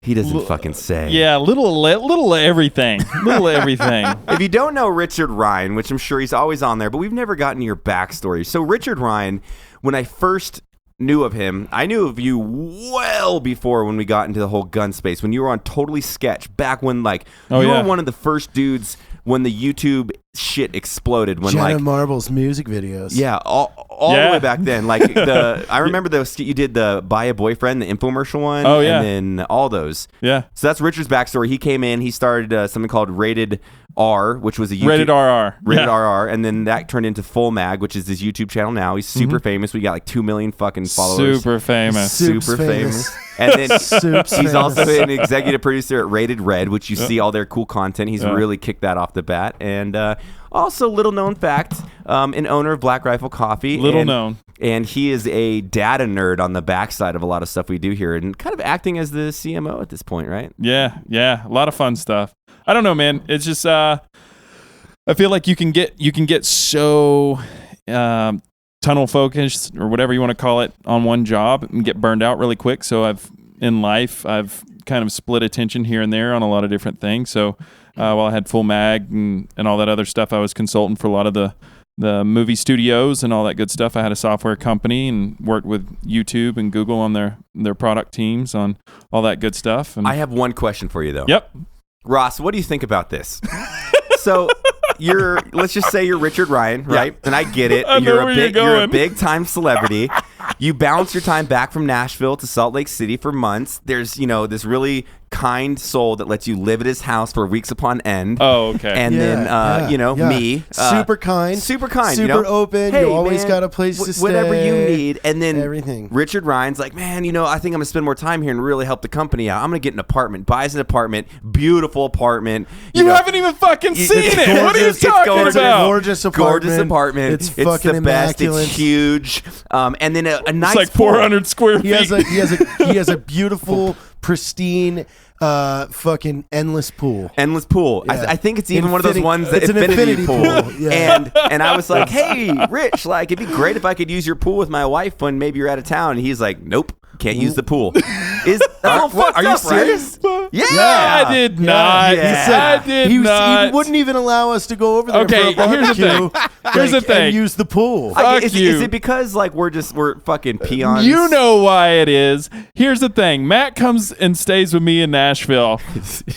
He doesn't fucking say. Yeah, little everything. Little everything. If you don't know Richard Ryan, which I'm sure he's always on there, but we've never gotten your backstory. So Richard Ryan, when I first knew of him, I knew of you well before when we got into the whole gun space, when you were on Totally Sketch, back when you were one of the first dudes when the YouTube shit exploded. When Jenna Marbles music videos. Yeah, all the way back then. Like I remember you did the Buy a Boyfriend, the infomercial one. Oh, yeah. And then all those. Yeah. So that's Richard's backstory. He came in, he started something called Rated R, which was a YouTube. Rated RR. Rated Yeah. RR. And then that turned into Full Mag, which is his YouTube channel now. He's super famous. We got like 2 million fucking followers. Super famous. Super famous. And then Soup's he's also famous. an executive producer at Rated Red, which you see all their cool content. He's really kicked that off the bat. And also, little known fact, an owner of Black Rifle Coffee. Little known. And he is a data nerd on the backside of a lot of stuff we do here and kind of acting as the CMO at this point, right? Yeah. A lot of fun stuff. I don't know, man. It's just I feel like you can get so tunnel focused or whatever you want to call it on one job and get burned out really quick. So I've kind of split attention here and there on a lot of different things. So while I had Full Mag and all that other stuff, I was consulting for a lot of the movie studios and all that good stuff. I had a software company and worked with YouTube and Google on their product teams on all that good stuff. And I have one question for you, though. Yep. Ross, what do you think about this? So let's just say you're Richard Ryan, right? And I get it. I know where you're You're a going. big time celebrity. You bounce your time back from Nashville to Salt Lake City for months. There's, this really kind soul that lets you live at his house for weeks upon end. Oh, okay. And me. Super kind. Super kind. Super open. Hey, you always man, got a place to stay. whatever you need. And then everything. Richard Ryan's like, man, I think I'm going to spend more time here and really help the company out. I'm going to get an apartment. Buys an apartment. Beautiful apartment. You haven't even fucking seen it. What are you talking about? Gorgeous apartment. Gorgeous apartment. It's fucking the best. immaculate. It's huge. And then a nice It's like pool. 400 square feet. He has a beautiful, pristine, fucking endless pool. Endless pool. Yeah. I think it's even one of those ones that It's an infinity pool. Yeah. And I was like, hey, Rich, like it'd be great if I could use your pool with my wife when maybe you're out of town. And he's like, nope, can't use the pool. That's a little fucked are you up, serious? Right? Yeah. I did not. Yeah. I did He not. wouldn't even allow us to go over there Okay, for a here's the barbecue. thing. Here's the thing. And use the pool. Fuck Is you. it because like we're fucking peons? You know why it is. Here's the thing. Matt comes and stays with me in Nashville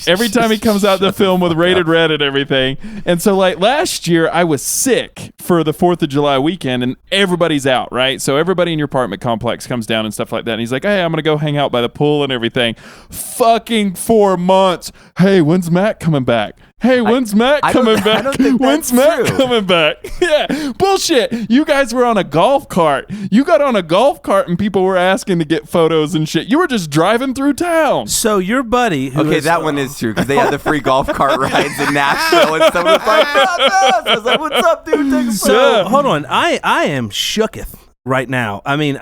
every time he comes out to film with Rated Red and everything. And so like last year I was sick for the 4th of July weekend and everybody's out, right? So everybody in your apartment complex comes down and stuff like that. And he's like, hey, I'm going to go hang out by the pool and everything. Fucking 4 months. Hey, when's Matt coming back? Hey, when's Matt coming back? I don't think When's that's Matt true. coming back? Yeah, bullshit. You guys were on a golf cart. You got on a golf cart and people were asking to get photos and shit. You were just driving through town. So your buddy, who Okay, is- that one is true because they had the free golf cart rides in Nashville, and someone was like, I was like, "What's up, dude? Take a So photo." hold on, I am shooketh right now. I mean,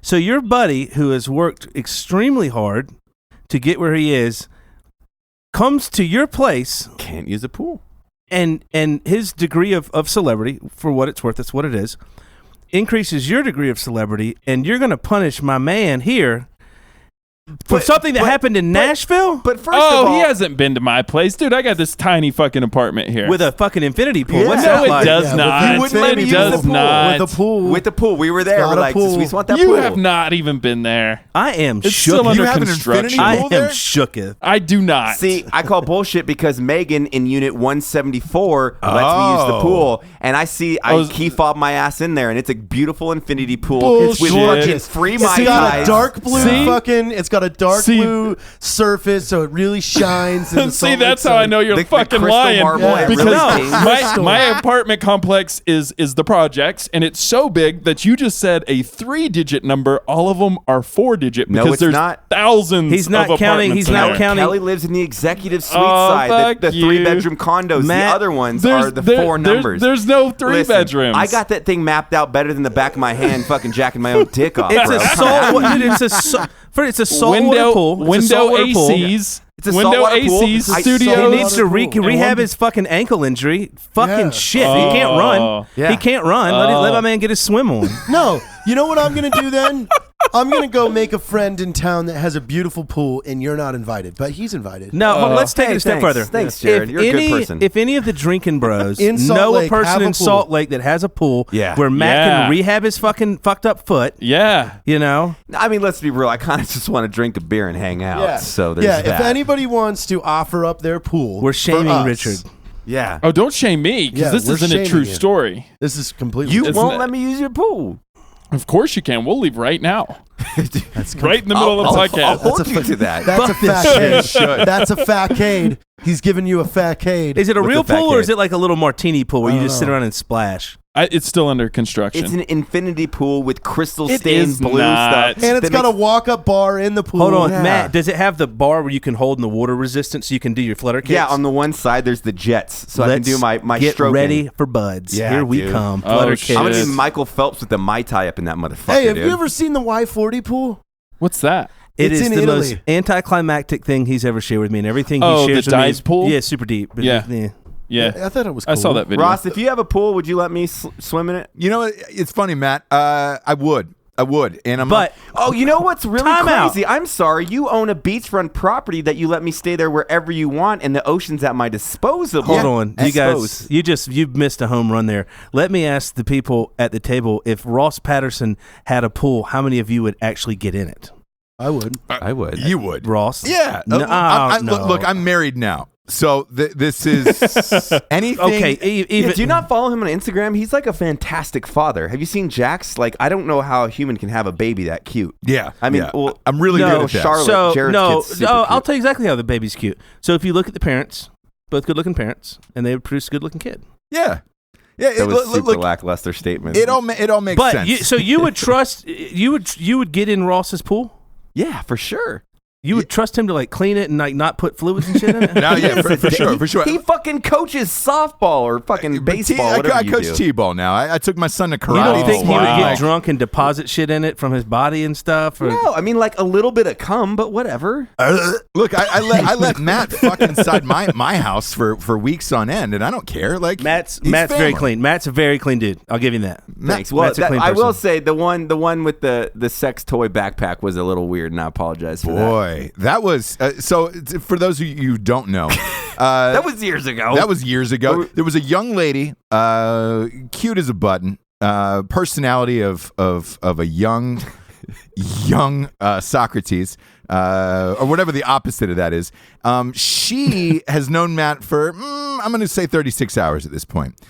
so your buddy who has worked extremely hard to get where he is comes to your place Can't use a pool. and his degree of celebrity, for what it's worth, that's what it is, increases your degree of celebrity, and you're going to punish my man here For something that happened in Nashville? But first of all, he hasn't been to my place, dude. I got this tiny fucking apartment here With a fucking infinity pool. Yeah. What's No, that it like? does Yeah, not. he wouldn't let me It use does the pool. not. With the pool. with the pool, we were there. got We're a like, pool. we just want that You pool. have not even been there. I am It's shook. still under You have an construction. infinity I pool am there? shooketh. I do not. See, I call bullshit because Megan in Unit 174 lets me use the pool, and I key fob my ass in there, and it's a beautiful infinity pool with Bullshit. fucking free It's Mai got a Tais. dark blue it's got a dark See? blue surface, so it really shines. In the See, Salt that's Lake how I City. know you're The fucking crystal lying. marble at Because really my, my apartment complex is the projects, and it's so big that you just said a 3-digit number. All of them are 4-digit No, because it's there's not. thousands. He's not of counting- apartments he's in not there. counting- Kelly lives in the executive suite Oh, side, fuck the you. 3-bedroom condos. Matt, the other ones There's- are the there- 4 there's- numbers. there's no 3 Listen, bedrooms. I got that thing mapped out better than the back of my hand, fucking jacking my own dick off. It's bro. a salt. Dude, it's a saltwater pool. It's a window saltwater pool. ACs. It's a window saltwater pool. ACs. I Studios. He saw needs to Pool. rehab his fucking ankle injury. Fucking Yeah. shit. He can't run. Yeah. He can't run. Let my man get his swim on. No, you know what I'm gonna do then? I'm gonna go make a friend in town that has a beautiful pool, and you're not invited, but he's invited. No, hold on, let's take Hey, it a step thanks. further. Thanks, Jared. You're a good person. If any of the drinking bros In Salt know Lake a person have a in pool. Salt Lake that has a pool Yeah. where Matt Yeah. can rehab his fucking fucked up foot, Yeah. you know? I mean, let's be real. I kind of just want to drink a beer and hang out. Yeah. So there's yeah. that. If anybody wants to offer up their pool, We're for shaming us, Richard. Yeah. Oh, don't shame me because Yeah, this we're isn't a shaming true you. story. This is completely. You Isn't won't it? let me use your pool. Of course you can. We'll leave right now. That's Right in the middle of the I'll podcast. hold you to that. That's a facade. That's a facade. He's giving you a facade. Is it a What's real a fat pool or kid? is it like a little martini pool where you just sit around and splash? It's still under construction. It's an infinity pool with crystal It stained is blue not. stuff. And it's that got a makes- walk-up bar in the pool. Hold on, Yeah. Matt. Does it have the bar where you can hold in the water resistance so you can do your flutter kicks? Yeah, on the one side there's the jets, so I can do my get stroking. ready for buds. Yeah, Here we dude. come. Oh, Flutter shit. kicks. I'm gonna be Michael Phelps with the Mai Tai up in that motherfucker. Hey, have dude. you ever seen the Y40 pool? What's that? It It's is in the Italy. most anticlimactic thing he's ever shared with me, and everything he Oh, shares the with me dive is, pool? Yeah, super deep. But Yeah. Yeah. I thought it was cool. I saw that video. Ross, if you have a pool, would you let me swim in it? You know, it's funny, Matt. I would, and I'm. But Oh, you know what's really Time out. crazy? I'm sorry. You own a beachfront property that you let me stay there wherever you want, and the ocean's at my disposal. hold on, you Exposed. guys, you've missed a home run there. Let me ask the people at the table: if Ross Patterson had a pool, how many of you would actually get in it? I would. I would. You would. Ross? Yeah. No, no. Look, I'm married now, so this is anything. Okay, even Yeah, do you not follow him on Instagram? He's like a fantastic father. Have you seen Jax? Like, I don't know how a human can have a baby that cute. Yeah. I mean, yeah. well, I'm really no, good at that. Charlotte, So Jared's no, kid's super I'll cute. tell you exactly how the baby's cute. So if you look at the parents, both good-looking parents, and they would produce a good-looking kid. Yeah. Yeah. That was super look, lackluster statement. it all makes But sense. you would trust you would get in Ross's pool. Yeah, for sure. You would trust him to like clean it and like not put fluids and shit in it. No, yeah, for sure. He fucking coaches softball or fucking baseball. I Whatever you coach do. T-ball now. I took my son to karate. You don't think he would wow. get drunk and deposit shit in it from his body and stuff? Or, No, I mean like a little bit of cum, but whatever. Look, I let Matt fuck inside my house for weeks on end, and I don't care. Like Matt's he's very family. clean. Matt's a very clean dude. I'll give you that. Thanks. Well, Matt's a clean I will person. say the one with the sex toy backpack was a little weird, and I apologize for that. Boy, that was so. For those of you who don't know, That was years ago. that was years ago. There was a young lady, cute as a button, personality of a young Socrates, or whatever the opposite of that is. She has known Matt for I'm going to say 36 hours at this point.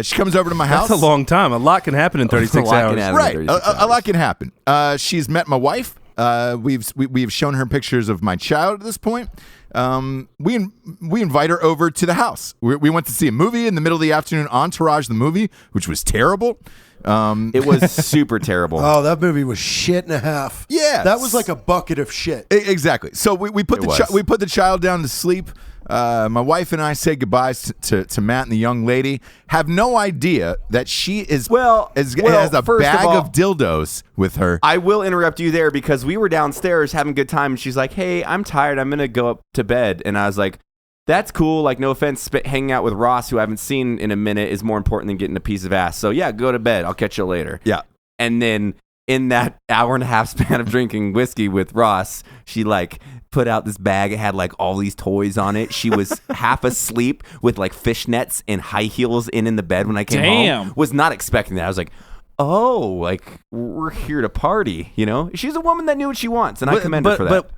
She comes over to my house. That's a long time. A lot can happen in 36 lot can hours. happen. Right, 36 a lot can happen. She's met my wife. We've shown her pictures of my child at this point. We invite her over to the house. We went to see a movie in the middle of the afternoon, Entourage the movie, which was terrible. It was super terrible. Oh, that movie was shit and a half. Yeah. That was like a bucket of shit. Exactly. So we put It was. we put the child down to sleep. My wife and I say goodbyes to Matt and the young lady. Have no idea that she is has a first bag of all, of dildos with her. I will interrupt you there because we were downstairs having a good time, and she's like, "Hey, I'm tired. I'm gonna go up to bed." And I was like, "That's cool. Like, no offense, hanging out with Ross, who I haven't seen in a minute, is more important than getting a piece of ass. So yeah, go to bed. I'll catch you later." Yeah. And then in that hour and a half span of drinking whiskey with Ross, she like put out this bag. It had like all these toys on it. She was half asleep with like fishnets and high heels in the bed when I came home. Was not expecting that. I was like, oh, like we're here to party, you know? She's a woman that knew what she wants, and I commend her for that.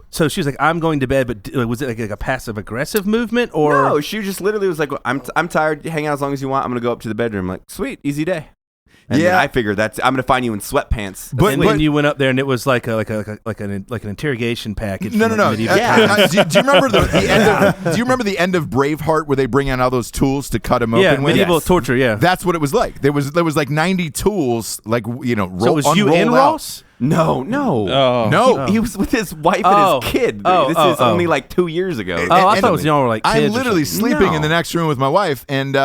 So she's like, I'm going to bed, but was it like a passive aggressive movement, or no? She just literally was like, I'm tired. Hang out as long as you want. I'm gonna go up to the bedroom. I'm like, sweet, easy day. And then I figured I'm gonna find you in sweatpants. But when you went up there and it was like an interrogation package. No. Yeah. Do you remember the end of? Do you remember the end of Braveheart where they bring out all those tools to cut him open with? Medieval torture. Yeah, that's what it was like. There was like 90 tools, like So was you in Ross? No. No. He was with his wife and his kid. This is only like 2 years ago. I thought it was y'all were like kids. I'm literally sleeping in the next room with my wife, and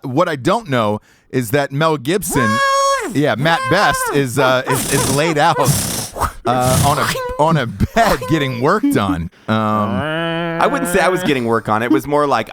what I don't know is that Mel Gibson, Matt Best is laid out on a bed getting work done. I wouldn't say I was getting work on it. It was more like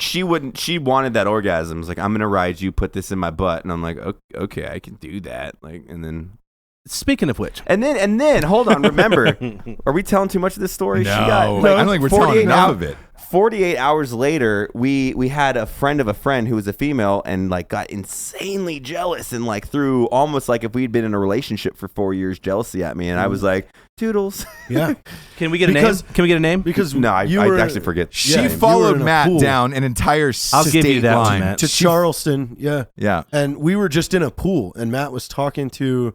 she wanted that orgasm. It's like, I'm gonna ride you, put this in my butt, and I'm like, okay, I can do that. Like, and then. Speaking of which, and then hold on. Remember, are we telling too much of this story? No, I don't think we're telling enough of it. 48 hours later, we had a friend of a friend who was a female and like got insanely jealous and like threw almost like if we'd been in a relationship for 4 years jealousy at me, and I was like, toodles. Yeah. Can we get a name? Can we get a name? Because no, I actually forget. She followed Matt down an entire I'll give you that line one, Matt. to Charleston. Yeah. And we were just in a pool, and Matt was talking to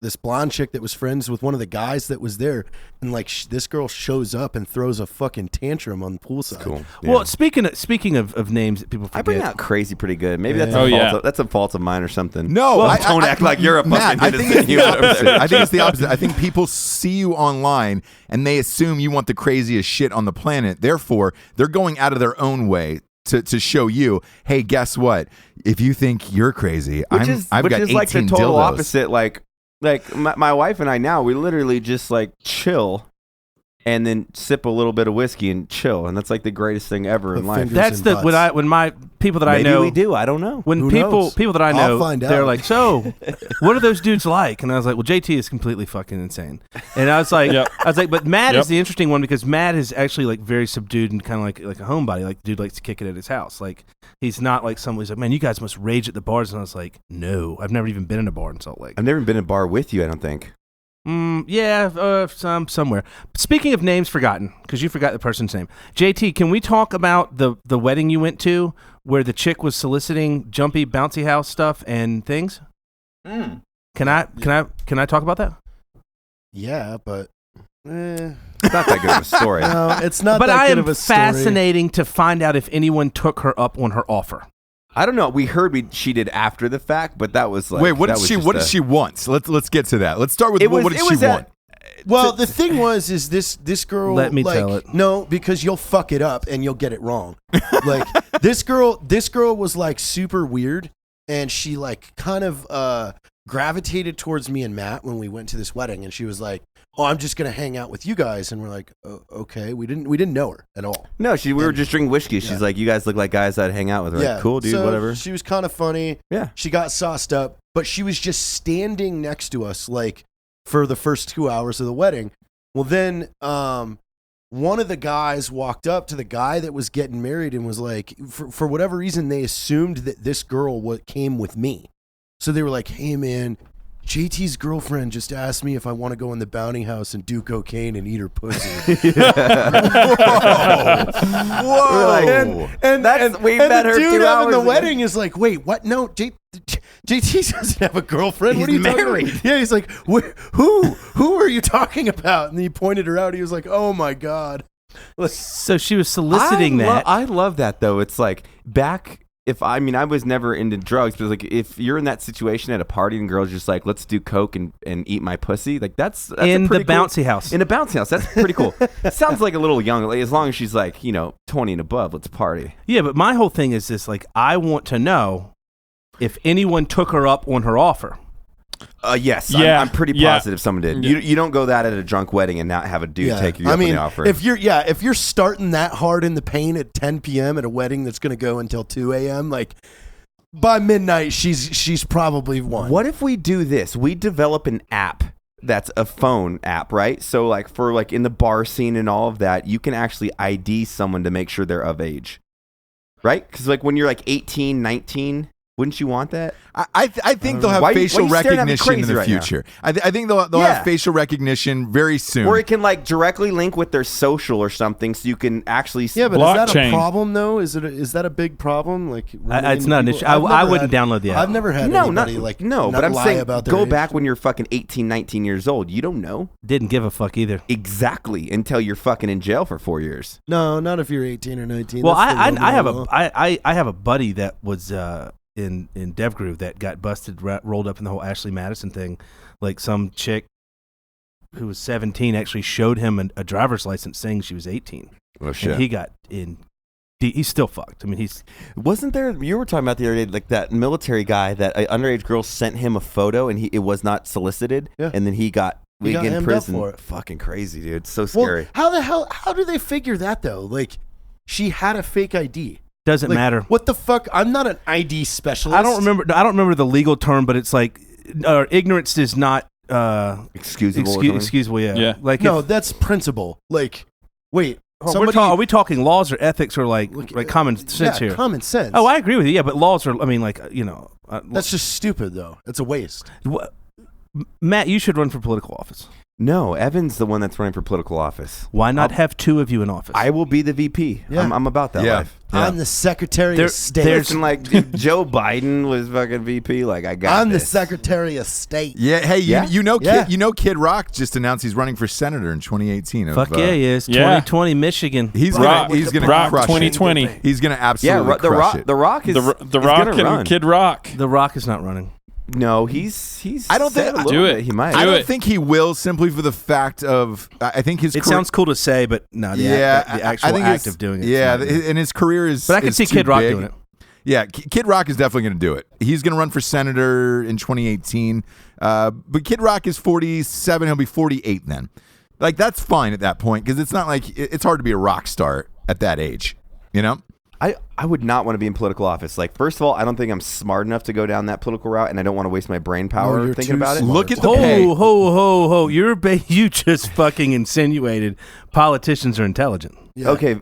this blonde chick that was friends with one of the guys that was there, and like this girl shows up and throws a fucking tantrum on the poolside. Cool. Well, speaking of names that people forget, I bring out crazy pretty good. Maybe that's that's a fault of mine or something. No, well, don't act like you're a Matt, fucking I think it's the opposite. I think it's the opposite. I think people see you online and they assume you want the craziest shit on the planet. Therefore, they're going out of their own way to show you, hey, guess what? If you think you're crazy, I've got 18 like the total dildos. opposite. Like my wife and I now, we literally just like chill and then sip a little bit of whiskey and chill, and that's like the greatest thing ever in life. That's when my people that I know. Maybe we do. I don't know. When people that I know, they're like, so what are those dudes like? And I was like, well, JT is completely fucking insane. And I was like, but Matt is the interesting one because Matt is actually like very subdued and kind of like a homebody. Like dude likes to kick it at his house. Like he's not like somebody's like, man, you guys must rage at the bars. And I was like, no, I've never even been in a bar in Salt Lake. I've never been in a bar with you, I don't think. Somewhere. Speaking of names forgotten, because you forgot the person's name. JT, can we talk about the wedding you went to where the chick was soliciting jumpy bouncy house stuff and things? Can I talk about that? Yeah, but it's not that good of a story. No, it's not but that I good am of a story. fascinating to find out if anyone took her up on her offer. I don't know. We heard she did after the fact, but that was like. Wait, what did she want? Let's get to that. Let's start with what did she want? Well, the thing is this girl. Let me tell it. No, because you'll fuck it up and you'll get it wrong. Like this girl was like super weird, and she like kind of gravitated towards me and Matt when we went to this wedding, and she was like, "Oh, I'm just gonna hang out with you guys," and we're like, oh, "Okay." We didn't know her at all. No, we were just drinking whiskey. She's like, "You guys look like guys I'd hang out with." We're like, cool, dude. So whatever. She was kind of funny. Yeah. She got sauced up, but she was just standing next to us like for the first 2 hours of the wedding. Well, then one of the guys walked up to the guy that was getting married and was like, for whatever reason, they assumed that this girl came with me. So they were like, "Hey, man, JT's girlfriend just asked me if I want to go in the bounty house and do cocaine and eat her pussy." Whoa. And we met her the 2 dude hours having the ago. wedding is like, "Wait, what? No, JT doesn't have a girlfriend. What are you married." talking about?" Yeah, he's like, who are you talking about? And he pointed her out. He was like, "Oh my God." So she was soliciting that. I love that though. It's like back. I was never into drugs, but like if you're in that situation at a party and girls just like, let's do coke and eat my pussy, like that's in the cool, bouncy house. In a bouncy house, that's pretty cool. It sounds like a little young, like, as long as she's like 20 and above, let's party. Yeah, but my whole thing is this: like, I want to know if anyone took her up on her offer. Yes, Yeah. I'm pretty positive someone did. You don't go that at a drunk wedding and not have a dude take you up on the offer. If you're starting that hard in the paint at 10 p.m. at a wedding that's going to go until 2 a.m., like by midnight, she's probably won. What if we do this? We develop an app that's a phone app, right? So like for like in the bar scene and all of that, you can actually ID someone to make sure they're of age, right? Because like when you're like 18, 19, wouldn't you want that? I think they'll have Why facial you staring at me recognition in crazy the right now? future. I think they'll Yeah. have facial recognition very soon. Or it can like directly link with their social or something, so you can actually. Yeah, but is that a Blockchain. problem though? Is that a big problem? Like, It's not an issue. I wouldn't download the app. I've never had anybody but I'm lie saying about their go age. back when you're fucking 18, 19 years old. You don't know Didn't give a fuck either. exactly until you're fucking in jail for 4 years. No, not if you're 18 or 19. Well, That's the I have law. I have a buddy that was in DevGroove that got busted, rolled up in the whole Ashley Madison thing. Like some chick who was 17 actually showed him a driver's license saying she was 18. Oh And he got in. He's still fucked. I mean, Wasn't there? You were talking about the other day, like that military guy that an underage girl sent him a photo and it was not solicited, Yeah. and then he got He got in hemmed up prison. for it. Fucking crazy, dude. It's so Well, scary. how do they figure that though? Like, she had a fake ID. doesn't Like, matter. What the fuck? I'm not an ID specialist. I don't remember the legal term, but it's like ignorance is not Excusable. or something? excusable. Yeah. Yeah. Like No, that's principle. Like, wait. are we talking laws or ethics or like Look, common sense yeah, here? common sense. Oh, I agree with you. Yeah, but laws are. I mean, like That's just stupid though. It's a waste. Matt, you should run for political office. No, Evan's the one that's running for political office. Why not have two of you in office? I will be the VP. Yeah. I'm about that Yeah. life. I'm the Secretary of State. Listen, like if Joe Biden was fucking VP, like I got I'm the this. Secretary of State. Yeah, hey, Yeah? you know, Kid Rock just announced he's running for senator in 2018. Fuck yeah, he is. Yeah. 2020 Michigan. He's Rock, gonna Rock crush 2020. it. He's gonna Yeah, absolutely the crush Rock. it. The Rock is The is Rock gonna run. and Kid Rock. The Rock is not running. No, he's. I don't think- said a little Do it. bit He might. I Do don't it. think he will, simply for the fact of I think his It career- sounds cool to say, but no, the actual I think act his- of doing it. Yeah, and his career is. But I can is see too Kid Rock big. doing it. Yeah, Kid Rock is definitely going to do it. He's going to run for senator in 2018. But Kid Rock is 47. He'll be 48 then. Like, that's fine at that point because it's not like it's hard to be a rock star at that age, you know? I would not want to be in political office. Like, first of all, I don't think I'm smart enough to go down that political route, and I don't want to waste my brain power you're thinking too about it. smart. Look at the pay. Ho. You just fucking insinuated politicians are intelligent. Yeah. Okay.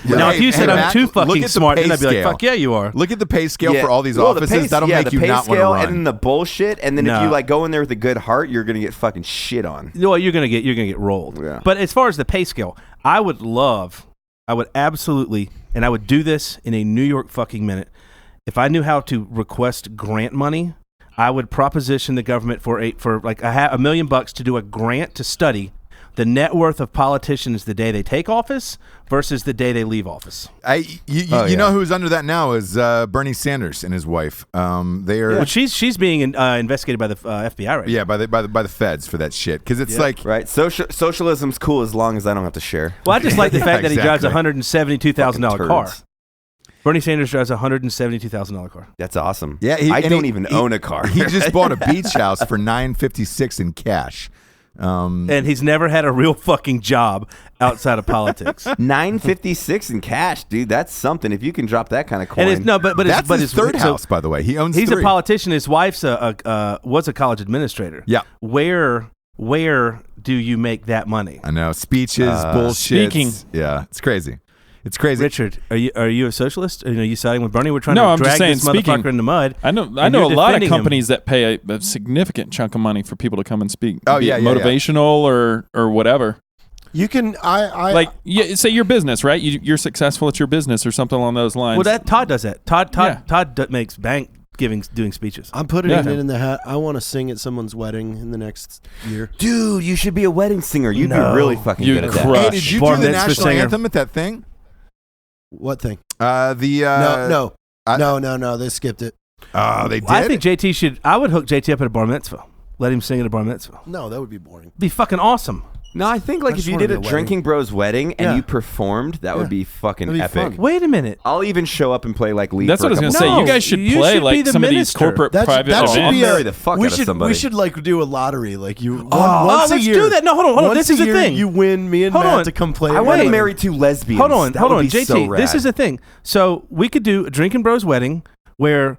Now, if you said I'm Matt, too look fucking at the smart, pay then I'd be like, scale. fuck yeah, you are. Look at the pay scale Yeah. for all these Well, the offices. That'll make the you pay not want to scale run. and then the bullshit, and then if No. you like go in there with a good heart, you're gonna get fucking shit on. Well, you're gonna get rolled. Yeah. But as far as the pay scale, I would absolutely, and I would do this in a New York fucking minute. If I knew how to request grant money, I would proposition the government for like $1 million to do a grant to study the net worth of politicians the day they take office versus the day they leave office. You know who's under that now is Bernie Sanders and his wife. They are Well, she's being investigated by the FBI right now. by the feds for that shit because it's like Right? Socialism's cool as long as I don't have to share. Well, I just like the Yeah, fact that he drives a exactly. $172,000 Fucking car. turds. Bernie Sanders drives a $172,000 car. That's awesome. yeah. I don't even own a car. He just bought a beach house for $956 in cash. And he's never had a real fucking job outside of politics. $956 in cash, dude. That's something. If you can drop that kind of coin. And it's, no, but That's but his third house, by the way. He owns He's three. a politician. His wife's was a college administrator. Yeah. Where do you make that money? I know speeches, bullshit. speaking. Yeah, it's crazy. It's crazy. Richard, are you a socialist? Are you siding with Bernie? We're trying No, to I'm just drag saying, this motherfucker speaking. in the mud. I know and a you're lot of defending him. companies that pay a significant chunk of money for people to come and speak. Oh, Be yeah, it yeah, yeah. motivational or whatever. You can. I Like, say your business, right? You're successful at your business or something along those lines. Well, that Todd does that. Todd Yeah. makes bank doing speeches. I'm putting Yeah. it in the hat. I want to sing at someone's wedding in the next year. dude, you should be a wedding singer. You'd No. be really fucking You good at that. crush. Hey, did you Bar do the mitzvah national singer. anthem at that thing? What thing? No. No. They skipped it. Oh, they did. I think JT should. I would hook JT up at a bar mitzvah. Let him sing at a bar mitzvah. No, that would be boring. Be fucking awesome. No, I think like I if just you wanna did be a a wedding. Drinking Bros wedding and Yeah. you performed, that would be fucking That'd be epic. fun. Wait a minute. I'll even show up and play like lead. That's for what I a was couple going to say. No, You guys should you play should be like the some of these minister. corporate private that should events. be Marry the fuck we out of should somebody. we should like do a lottery like you once a let's year. do that. No, hold on. Once This a is the year, thing. You win me and Hold Matt on. to come play. I at want to my marry wedding. two lesbians. Hold on, That would be JT. so rad. This is the thing. So we could do a Drinkin' Bros wedding where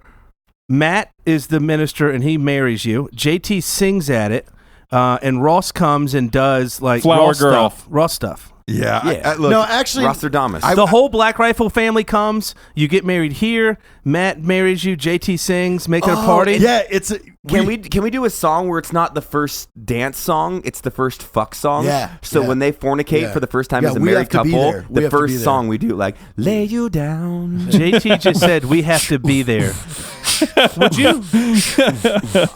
Matt is the minister, and he marries you. JT sings at it, and Ross comes and does like Flower girl. raw stuff. Yeah. Look, No, actually, Rostradamus. The whole Black Rifle family comes. You get married here. Matt marries you. JT sings, making a party. Yeah, it's Can we do a song where it's not the first dance song, it's the first fuck song? Yeah, So yeah. when they fornicate Yeah. for the first time Yeah, as a we married have to be couple, there. We the have to be first there. song we do like lay you down. JT just said we have to be there. Would you?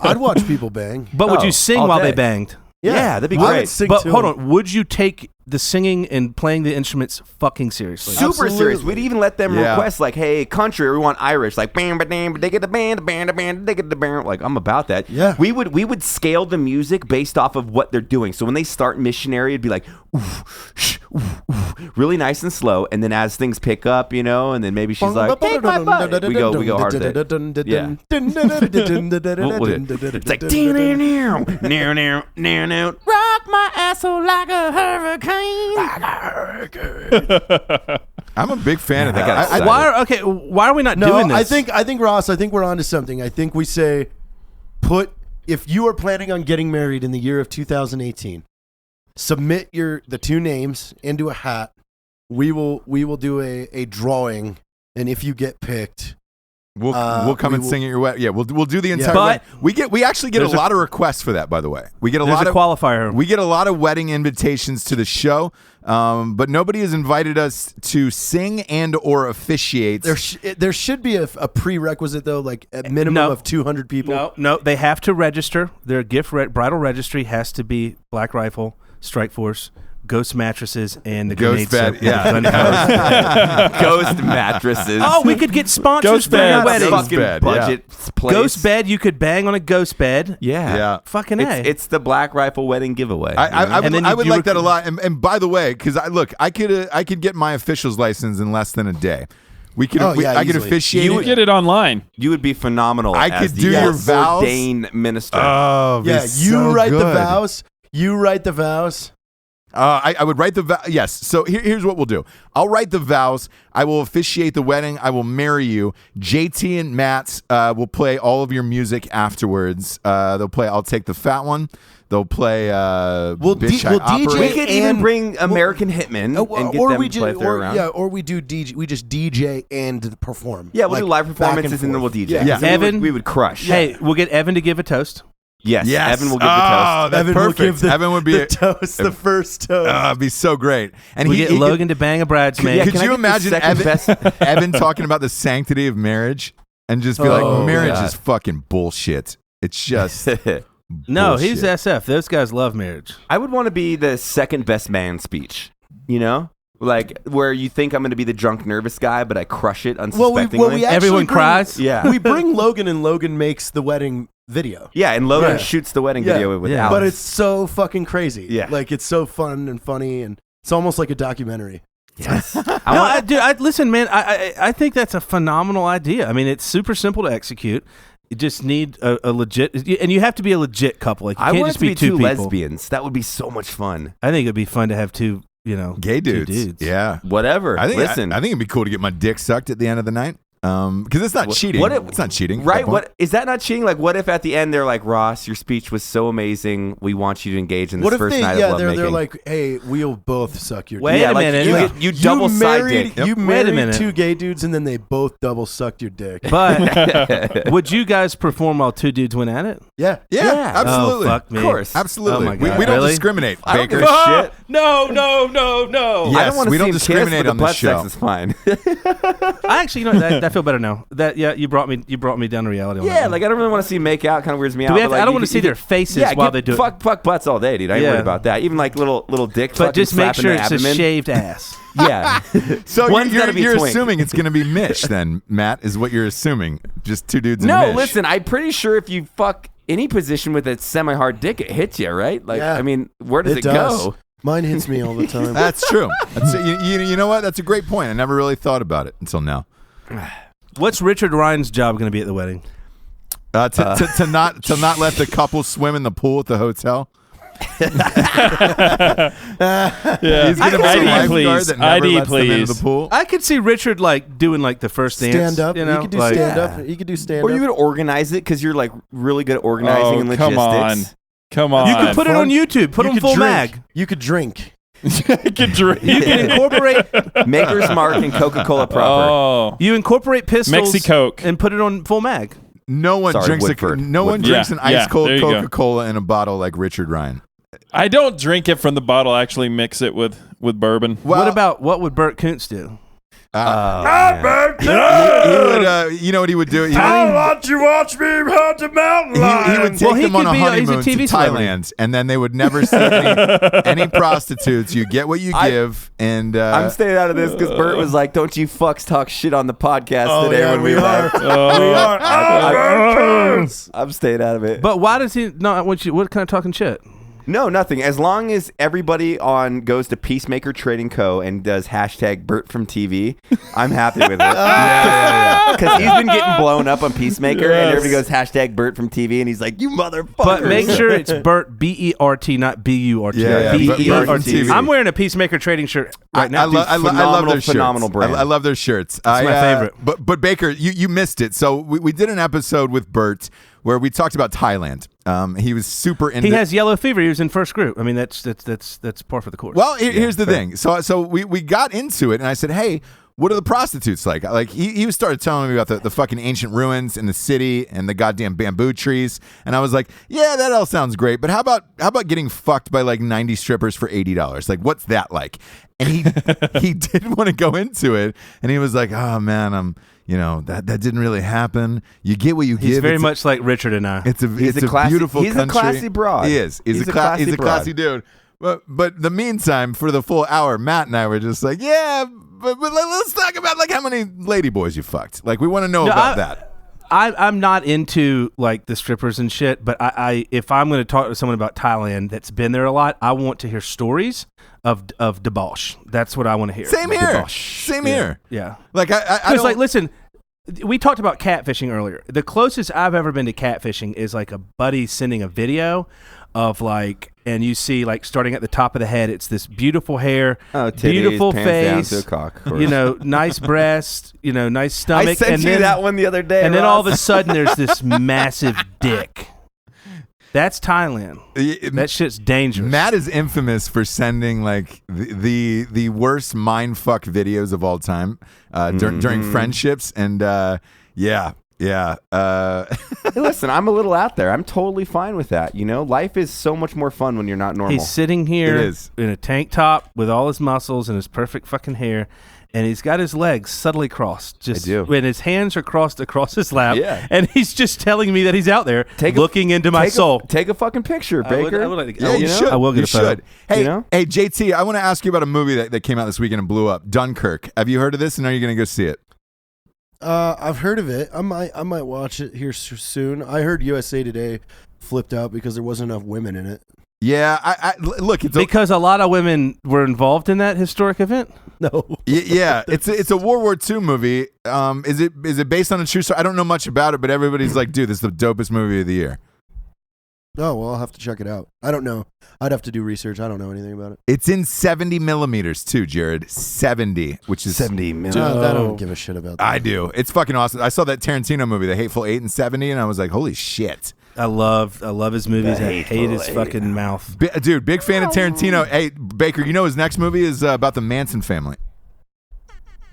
I'd watch people bang. But would Oh, you sing all while day. they banged? Yeah, that'd be I would great. sing But to hold them. on, would you take the singing and playing the instruments fucking seriously? Super Absolutely. serious. We'd even let them Yeah. request like, "Hey, country, or we want Irish." Like, bam, bam, they get the band, they get the band. Like, I'm about that. Yeah. We would scale the music based off of what they're doing. So when they start missionary, it'd be like, oof, shh, oof, oof, really nice and slow. And then as things pick up, and then maybe she's like, "Take my butt." We go hard with it. Yeah. It's like, now, rock my asshole like a hurricane. I'm a big fan of I got that. excited. Why are we not No, doing this? I think Ross, I think we're onto something. I think we say, if you are planning on getting married in the year of 2018, submit the two names into a hat. We will do a drawing, and if you get picked, We'll come we and will- sing at your wedding. Yeah, we'll do the entire. But- wedding. We actually get a There's a- lot of requests for that. By the way, we get a There's lot a of qualifier. We get a lot of wedding invitations to the show, but nobody has invited us to sing and or officiate. there should be a prerequisite though, like a minimum No. of 200 people. No, they have to register. Their bridal registry has to be Black Rifle, Strike Force, Ghost Mattresses, and the Ghost Grenade bed, yeah. Ghost mattresses. Oh, we could get sponsors Ghost for your beds. wedding. Fucking bed, budget place. Ghost bed, you could bang on a ghost bed. Yeah. Yeah. Fucking A. It's the Black Rifle wedding giveaway. I And then would you like that a rec- lot. And by the way, because I could get my official's license in less than a day. I could easily. officiate. You it. would Get it online. You would be phenomenal. I as could the do your vows. ordained minister. Oh, Yeah, it's you so write the good. vows. You write the vows. I would write the vows. Yes. So here's what we'll do. I'll write the vows. I will officiate the wedding. I will marry you. JT and Matt will play all of your music afterwards. They'll play I'll Take the Fat One. They'll play Bitch I we'll Operate. DJ we could even and- bring American Hitmen and get them to play a fair round. or we do DJ. We just DJ and perform. Yeah, we'll do live back performances and then we'll forth. DJ. Yeah. 'Cause then Evan- we would crush. Hey, we'll get Evan to give a toast. Yes, Yes. Evan will give the Oh, toast. that's Evan perfect. will give the, Evan would be the toast, the first toast. it'd be so great. And We he get Logan to bang a bridesmaid. Yeah, Could can I you get the imagine second Evan, Evan talking about the sanctity of marriage and just be Oh, like, marriage God. is fucking bullshit. It's just No, bullshit. he's SF. Those guys love marriage. I would want to be the second best man speech. Like where you think I'm going to be the drunk, nervous guy, but I crush it unsuspectingly. actually Everyone cries? Yeah. we bring Logan, and Logan makes the wedding video. Yeah, and Logan Right. shoots the wedding Yeah. video with Yeah. Alex. But it's so fucking crazy. Yeah. Like it's so fun and funny, and it's almost like a documentary. yes. Listen, man. I think that's a phenomenal idea. I mean, it's super simple to execute. You just need a legit, and you have to be a legit couple. Like you I can't want it just to be two two people. lesbians. That would be so much fun. I think it'd be fun to have two, gay two dudes. Yeah. Whatever. I think Listen. I think it'd be cool to get my dick sucked at the end of the night. Because it's not cheating. what if- It's not cheating. at Right? that point. What is that not cheating? Like, what if at the end they're like, Ross, your speech was so amazing. We want you to engage in this What if first they? night Yeah, of they're lovemaking. like, hey, we'll both suck your. Wait dick. a like, minute. You double side married, dick. You Wait a married minute. two gay dudes, and then they both double sucked your dick. But would you guys perform while two dudes went at it? Yeah. Yeah, absolutely. Oh, fuck me. Of course. Absolutely. Oh my we God. don't Really? discriminate, I don't Baker. give a shit. No. Yes, I don't want to we see don't him discriminate kiss, on but this the butt show. sex is fine. I actually, I feel better now. You brought me down to reality. On that yeah, one. like I don't really want to see him make out. Kind of weirds me Do out. we have but, to- like, I don't you want to could- see you their could- faces yeah, while give- they do it. fuck butts all day, dude. I ain't Yeah. worried about that. Even like little dick. But fucking just make slapping sure the it's a abdomen. shaved ass. Yeah. So One's gotta be a you're twink. assuming it's going to be Mish then, Matt, is what you're assuming. Just two dudes and No, Mish. listen. I'm pretty sure if you fuck any position with a semi-hard dick, it hits you, right? Like, Yeah. I mean, where does it does. go? Mine hits me all the time. That's true. You know what? That's a great point. I never really thought about it until now. What's Richard Ryan's job going to be at the wedding? To not let the couple swim in the pool at the hotel. Yeah. He's gonna be a ID, lifeguard please. that never ID, lets them into please. the pool. I could see Richard like doing like the first dance. Stand up. You know? You could do like, stand up. You could do stand Or up. you would organize it because you're like really good at organizing and logistics. Come on. You could put it on YouTube. Put You on could full drink. mag. You could drink. You can drink. You can incorporate. Maker's Mark and Coca-Cola proper. Oh. You incorporate pistols. Mexi-Coke. And put it on full mag. No one Sorry, drinks Woodford. no one Woodford. drinks an Yeah, ice cold there you go. Coca-Cola in a bottle like Richard Ryan. I don't drink it from the bottle. I actually mix it with bourbon. What would Bert Koontz do? He would, you know what he would do? He would, let you watch me hunt the mountain he would take Well, he them on could a be he's a honeymoon to TV celebrity. Thailand, and then they would never see any prostitutes. You get what you give, and I'm staying out of this because Bert was like, "Don't you fucks talk shit on the podcast today when we left." We are. I'm staying out of it. But why does he not want you? What kind of talking shit? No, nothing. As long as everybody goes to Peacemaker Trading Co. and does hashtag Bert from TV, I'm happy with it. Because he's been getting blown up on Peacemaker, and everybody goes hashtag Bert from TV, and he's like, "You motherfucker!" But make sure it's Bert B-E-R-T, not B-U-R-T. Yeah, yeah. B-E-R-T. I'm wearing a Peacemaker Trading shirt right now. I love their phenomenal shirts. brand. I love their shirts. It's my favorite. But Baker, you missed it. So we did an episode with Bert where we talked about Thailand. He was super into. He has yellow fever. He was in first group. I mean, that's par for the course. Well, here's the thing. So we got into it, and I said, "Hey, what are the prostitutes like?" Like he started telling me about the fucking ancient ruins in the city and the goddamn bamboo trees, and I was like, "Yeah, that all sounds great, but how about getting fucked by like 90 strippers for $80? Like, what's that like?" And he didn't want to go into it, and he was like, "Oh man, that didn't really happen. You get what you give." He's very much like Richard and I. It's a beautiful he's country. a classy broad. He is. He's a classy dude. But the meantime, for the full hour, Matt and I were just like, yeah, but let's talk about like how many lady boys you fucked. Like we want to know about that. I'm not into like the strippers and shit, but I if I'm going to talk to someone about Thailand that's been there a lot, I want to hear stories of debauch. That's what I want to hear. Same here. Debauch. Same here. Yeah. Like I Because don't, like, listen, we talked about catfishing earlier. The closest I've ever been to catfishing is like a buddy sending a video of like, and you see like starting at the top of the head, it's this beautiful hair, titties, beautiful pants face, down to a cock, of course. Nice breast, nice stomach. I sent and you then, that one the other day, and then Ross. all of a sudden there's this massive dick. That's Thailand. That shit's dangerous. Matt is infamous for sending like the worst mindfuck videos of all time during friendships, and yeah. Hey, listen, I'm a little out there. I'm totally fine with that. Life is so much more fun when you're not normal. He's sitting here It is. in a tank top with all his muscles and his perfect fucking hair, and he's got his legs subtly crossed. I do. When his hands are crossed across his lap, Yeah. and he's just telling me that he's out there looking into my soul. Take a fucking picture, Baker. I would like to, Yeah, you should. I will get you a photo. should. Hey, You know? hey, JT, I want to ask you about a movie that came out this weekend and blew up. Dunkirk. Have you heard of this, and are you going to go see it? I've heard of it. I might watch it here soon. I heard USA Today flipped out because there wasn't enough women in it. Yeah, I look. It's Because a lot of women were involved in that historic event. No. yeah, it's a World War II movie. Is it based on a true story? I don't know much about it, but everybody's like, dude, this is the dopest movie of the year. Oh, well, I'll have to check it out. I don't know. I'd have to do research. I don't know anything about it. It's in 70 millimeters too, Jared. 70, which is 70 minutes. I don't give a shit about that. I do. It's fucking awesome. I saw that Tarantino movie, The Hateful Eight, in 70, and I was like, holy shit. I love his movies. I Hateful hate his Eight. fucking mouth. Dude, big fan of Tarantino. Hey, Baker, you know his next movie is about the Manson family.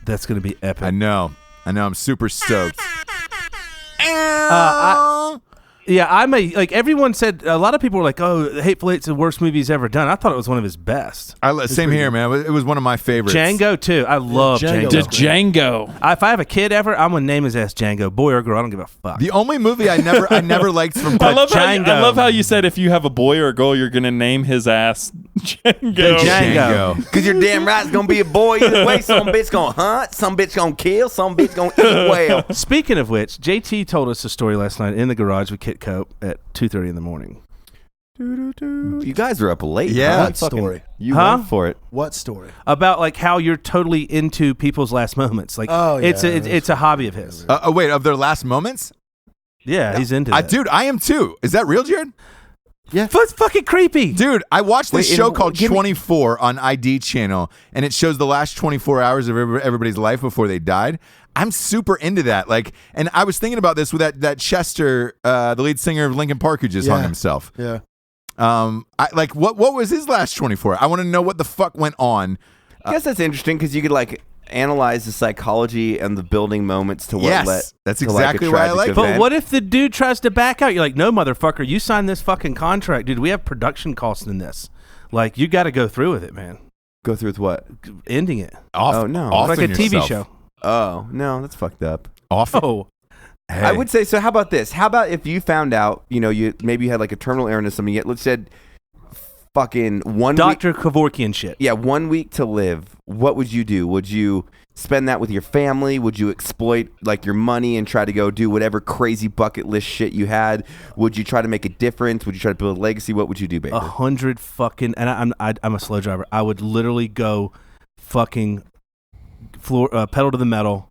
That's gonna be epic. I know. I'm super stoked. Everyone said, a lot of people were like, oh, The Hateful Eight's the worst movie he's ever done. I thought it was one of his best. Same here, man. It was one of my favorites. Django, too. I love Django. Django. Django. If I have a kid ever, I'm going to name his ass Django. Boy or girl, I don't give a fuck. The only movie I never liked from I love Django. how you said if you have a boy or a girl, you're gonna name his ass Django. Django. Because you're damn right it's going to be a boy either way. Some bitch going to hunt, some bitch going to kill, some bitch going to eat well. Speaking of which, JT told us a story last night in the garage with Kit Cope at 2:30 in the morning. You guys are up late. Yeah. huh? What story? You Huh? went for it. What story? About like how you're totally into people's last moments. Like, Oh, yeah. it's a hobby of his. wait, of their last moments? Yeah, he's into that. Dude, I am too. Is that real, Jared? Yeah. That's fucking creepy. Dude, I watched this Wait, show and called give me- 24 on ID channel, and it shows the last 24 hours of everybody's life before they died. I'm super into that. Like, and I was thinking about this with that Chester, the lead singer of Linkin Park, who just hung himself. Yeah. What was his last 24? I want to know what the fuck went on. I guess that's interesting because you could like analyze the psychology and the building moments to what Yes, that's exactly why I like it. But what if the dude tries to back out? You're like, no, motherfucker, you signed this fucking contract. Dude, we have production costs in this. Like, you got to go through with it, man. Go through with what? Ending it. Oh, no. Like a TV show. Oh, no, that's fucked up. Oh. Hey. I would say, so how about this? How about if you found out, you had like a terminal illness, something, let's say fucking 1 week. Dr. Kevorkian shit. Yeah, 1 week to live. What would you do? Would you spend that with your family? Would you exploit like your money and try to go do whatever crazy bucket list shit you had? Would you try to make a difference? Would you try to build a legacy? What would you do, baby? 100 fucking, and I'm a slow driver. I would literally go fucking pedal to the metal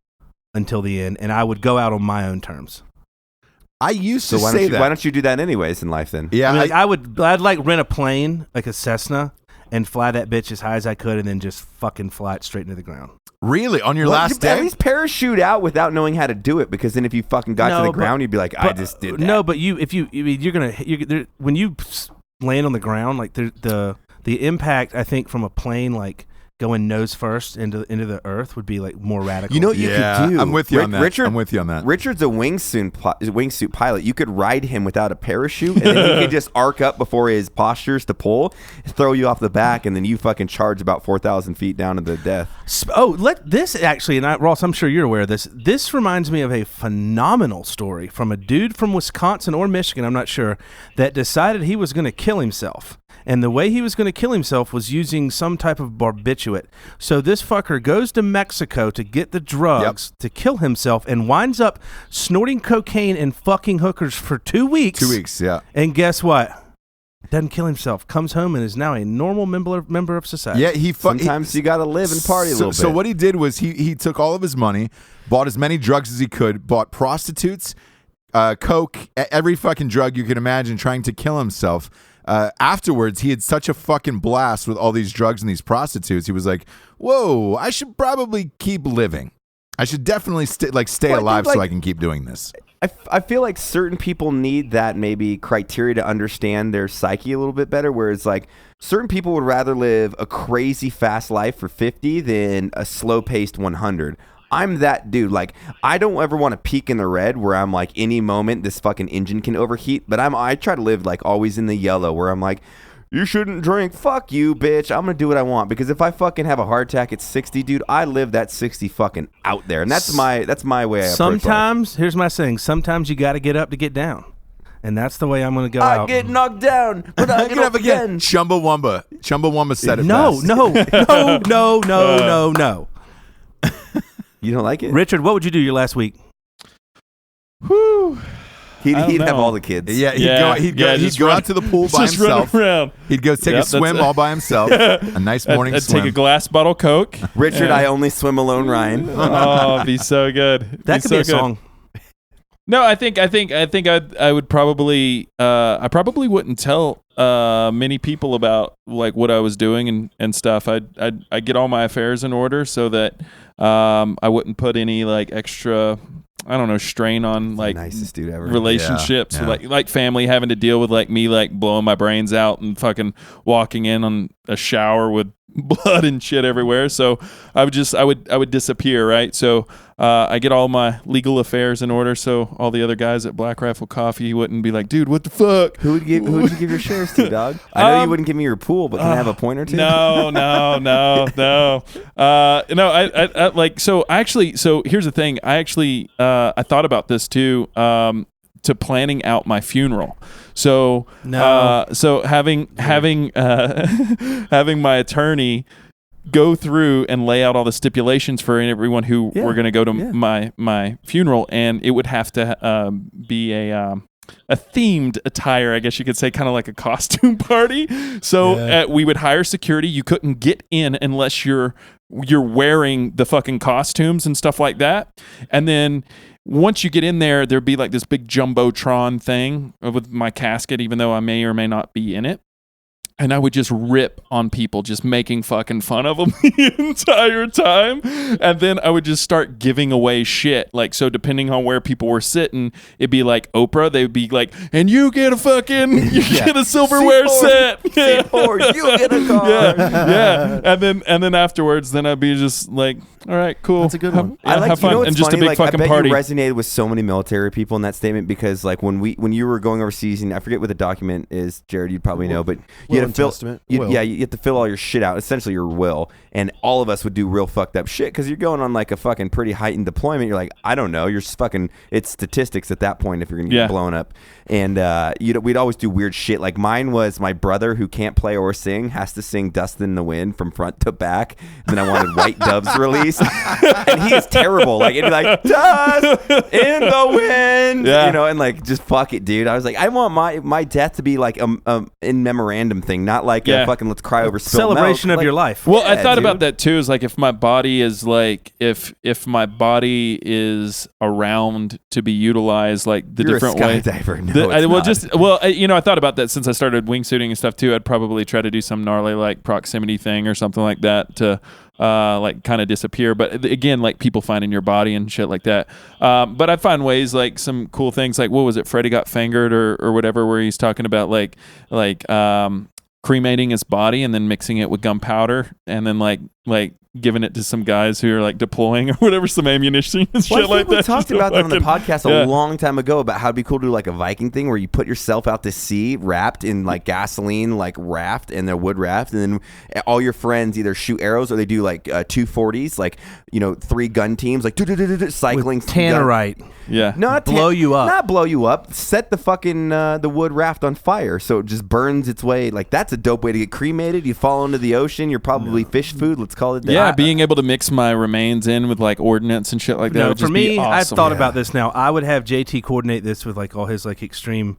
until the end, and I would go out on my own terms. I used to So say that. why don't you do that anyways in life then? Yeah, I'd like rent a plane, like a Cessna, and fly that bitch as high as I could, and then just fucking fly it straight into the ground. really on your Well, last At day. least parachute out without knowing how to do it, because then if you fucking got to the ground, you'd be like, I just did that. No, but when you land on the ground, like the impact, I think from a plane, like going nose first into the earth would be like more radical. You know what you could do? I'm with you on that. Richard, I'm with you on that. Richard's a wingsuit pilot. You could ride him without a parachute, and then he could just arc up before his postures to pull, throw you off the back, and then you fucking charge about 4,000 feet down to the death. Let this actually, and Ross, I'm sure you're aware of this. This reminds me of a phenomenal story from a dude from Wisconsin or Michigan, I'm not sure, that decided he was going to kill himself. And the way he was going to kill himself was using some type of barbiturate. So this fucker goes to Mexico to get the drugs to kill himself and winds up snorting cocaine and fucking hookers for 2 weeks. 2 weeks, yeah. And guess what? Doesn't kill himself. Comes home and is now a normal member of society. Yeah, Sometimes you got to live and party a little bit. So what he did was he took all of his money, bought as many drugs as he could, bought prostitutes, coke, every fucking drug you can imagine, trying to kill himself. Afterwards, he had such a fucking blast with all these drugs and these prostitutes. He was like, "Whoa, I should probably keep living. I should definitely stay alive so I can keep doing this." I feel like certain people need that maybe criteria to understand their psyche a little bit better, whereas like certain people would rather live a crazy fast life for 50 than a slow-paced 100. I'm that dude. Like, I don't ever want to peak in the red where I'm like, any moment this fucking engine can overheat. But I try to live like always in the yellow where I'm like, you shouldn't drink. Fuck you, bitch. I'm gonna do what I want, because if I fucking have a heart attack at 60, dude, I live that 60 fucking out there, and that's my way. I approach life. Sometimes, here's my saying: sometimes you got to get up to get down, and that's the way I'm gonna go I out. get knocked down, but I get up again. Chumbawamba said it No, best. no. You don't like it? Richard, what would you do your last week? Whew. He'd I don't have know. all the kids. Yeah, he'd just go run- out to the pool by just run himself. around. He'd go take a Yep, swim that's- all by himself. A nice morning I'd swim. take a glass bottle Coke. Richard, I only swim alone, Ryan. Oh, it'd be so good. That could be a song. No, I think I would probably I probably wouldn't tell many people about like what I was doing and stuff. I'd get all my affairs in order so that I wouldn't put any like extra, I don't know, strain on like Nicest dude ever. relationships, Yeah. like family having to deal with like me like blowing my brains out and fucking walking in on a shower with blood and shit everywhere. So I would disappear, right? So I get all my legal affairs in order, so all the other guys at Black Rifle Coffee wouldn't be like, dude, what the fuck? Who would you give your shares to, dog? I know you wouldn't give me your pool, but can I have a point or two? No. I like, so here's the thing. I actually I thought about this too, to planning out my funeral. So so having having my attorney go through and lay out all the stipulations for everyone who were going to go to my funeral, and it would have to be a themed attire, I guess you could say, kind of like a costume party. So we would hire security. You couldn't get in unless you're wearing the fucking costumes and stuff like that. And then once you get in there, there'd be like this big jumbotron thing with my casket, even though I may or may not be in it. And I would just rip on people, just making fucking fun of them the entire time. And then I would just start giving away shit. Like, so depending on where people were sitting, it'd be like Oprah. They would be like, and you get a silverware set. C4, you get a car. Yeah. And then afterwards, then I'd be just like, all right, cool. That's a good one. I like, have fun. you know what's and just funny? a big Like, fucking I bet party. you resonated with so many military people in that statement because, like, when you were going overseas, and I forget what the document is, Jared, you'd probably know, but you had to fill, you have to fill all your shit out, essentially your will, and all of us would do real fucked up shit because you're going on like a fucking pretty heightened deployment. You're like, I don't know, you're just fucking. It's statistics at that point if you're gonna get blown up, and we'd always do weird shit. Like mine was my brother who can't play or sing has to sing "Dust in the Wind" from front to back. And then I wanted White Doves released. And he is terrible. Like it'd be like dust in the wind, and like just fuck it, dude. I was like, I want my death to be like in memorandum thing, not like a fucking let's cry over spilled celebration milk. of your life. Well, I thought dude. about that too. Is like if my body is like if my body is around to be utilized, like the You're different a way. skydiver. No, I thought about that since I started wingsuiting and stuff too. I'd probably try to do some gnarly like proximity thing or something like that to like kind of disappear. But again, like people finding your body and shit like that. But I find ways like some cool things like what was it? Freddie Got Fingered or whatever, where he's talking about like cremating his body and then mixing it with gunpowder and then like giving it to some guys who are like deploying or whatever, some ammunition and shit like that. We talked about that on the podcast a long time ago about how it'd be cool to do like a Viking thing where you put yourself out to sea wrapped in like gasoline, like raft and a wood raft, and then all your friends either shoot arrows or they do like 240s, like 3 gun teams, like cycling with tannerite. Yeah. Not blow you up. Not blow you up. Set the fucking the wood raft on fire so it just burns its way. Like that's a dope way to get cremated. You fall into the ocean. You're probably fish food. Let's call it that. Yeah, being able to mix my remains in with like ordnance and shit like that. No, would for just me, be awesome. I've thought about this now. I would have JT coordinate this with like all his like extreme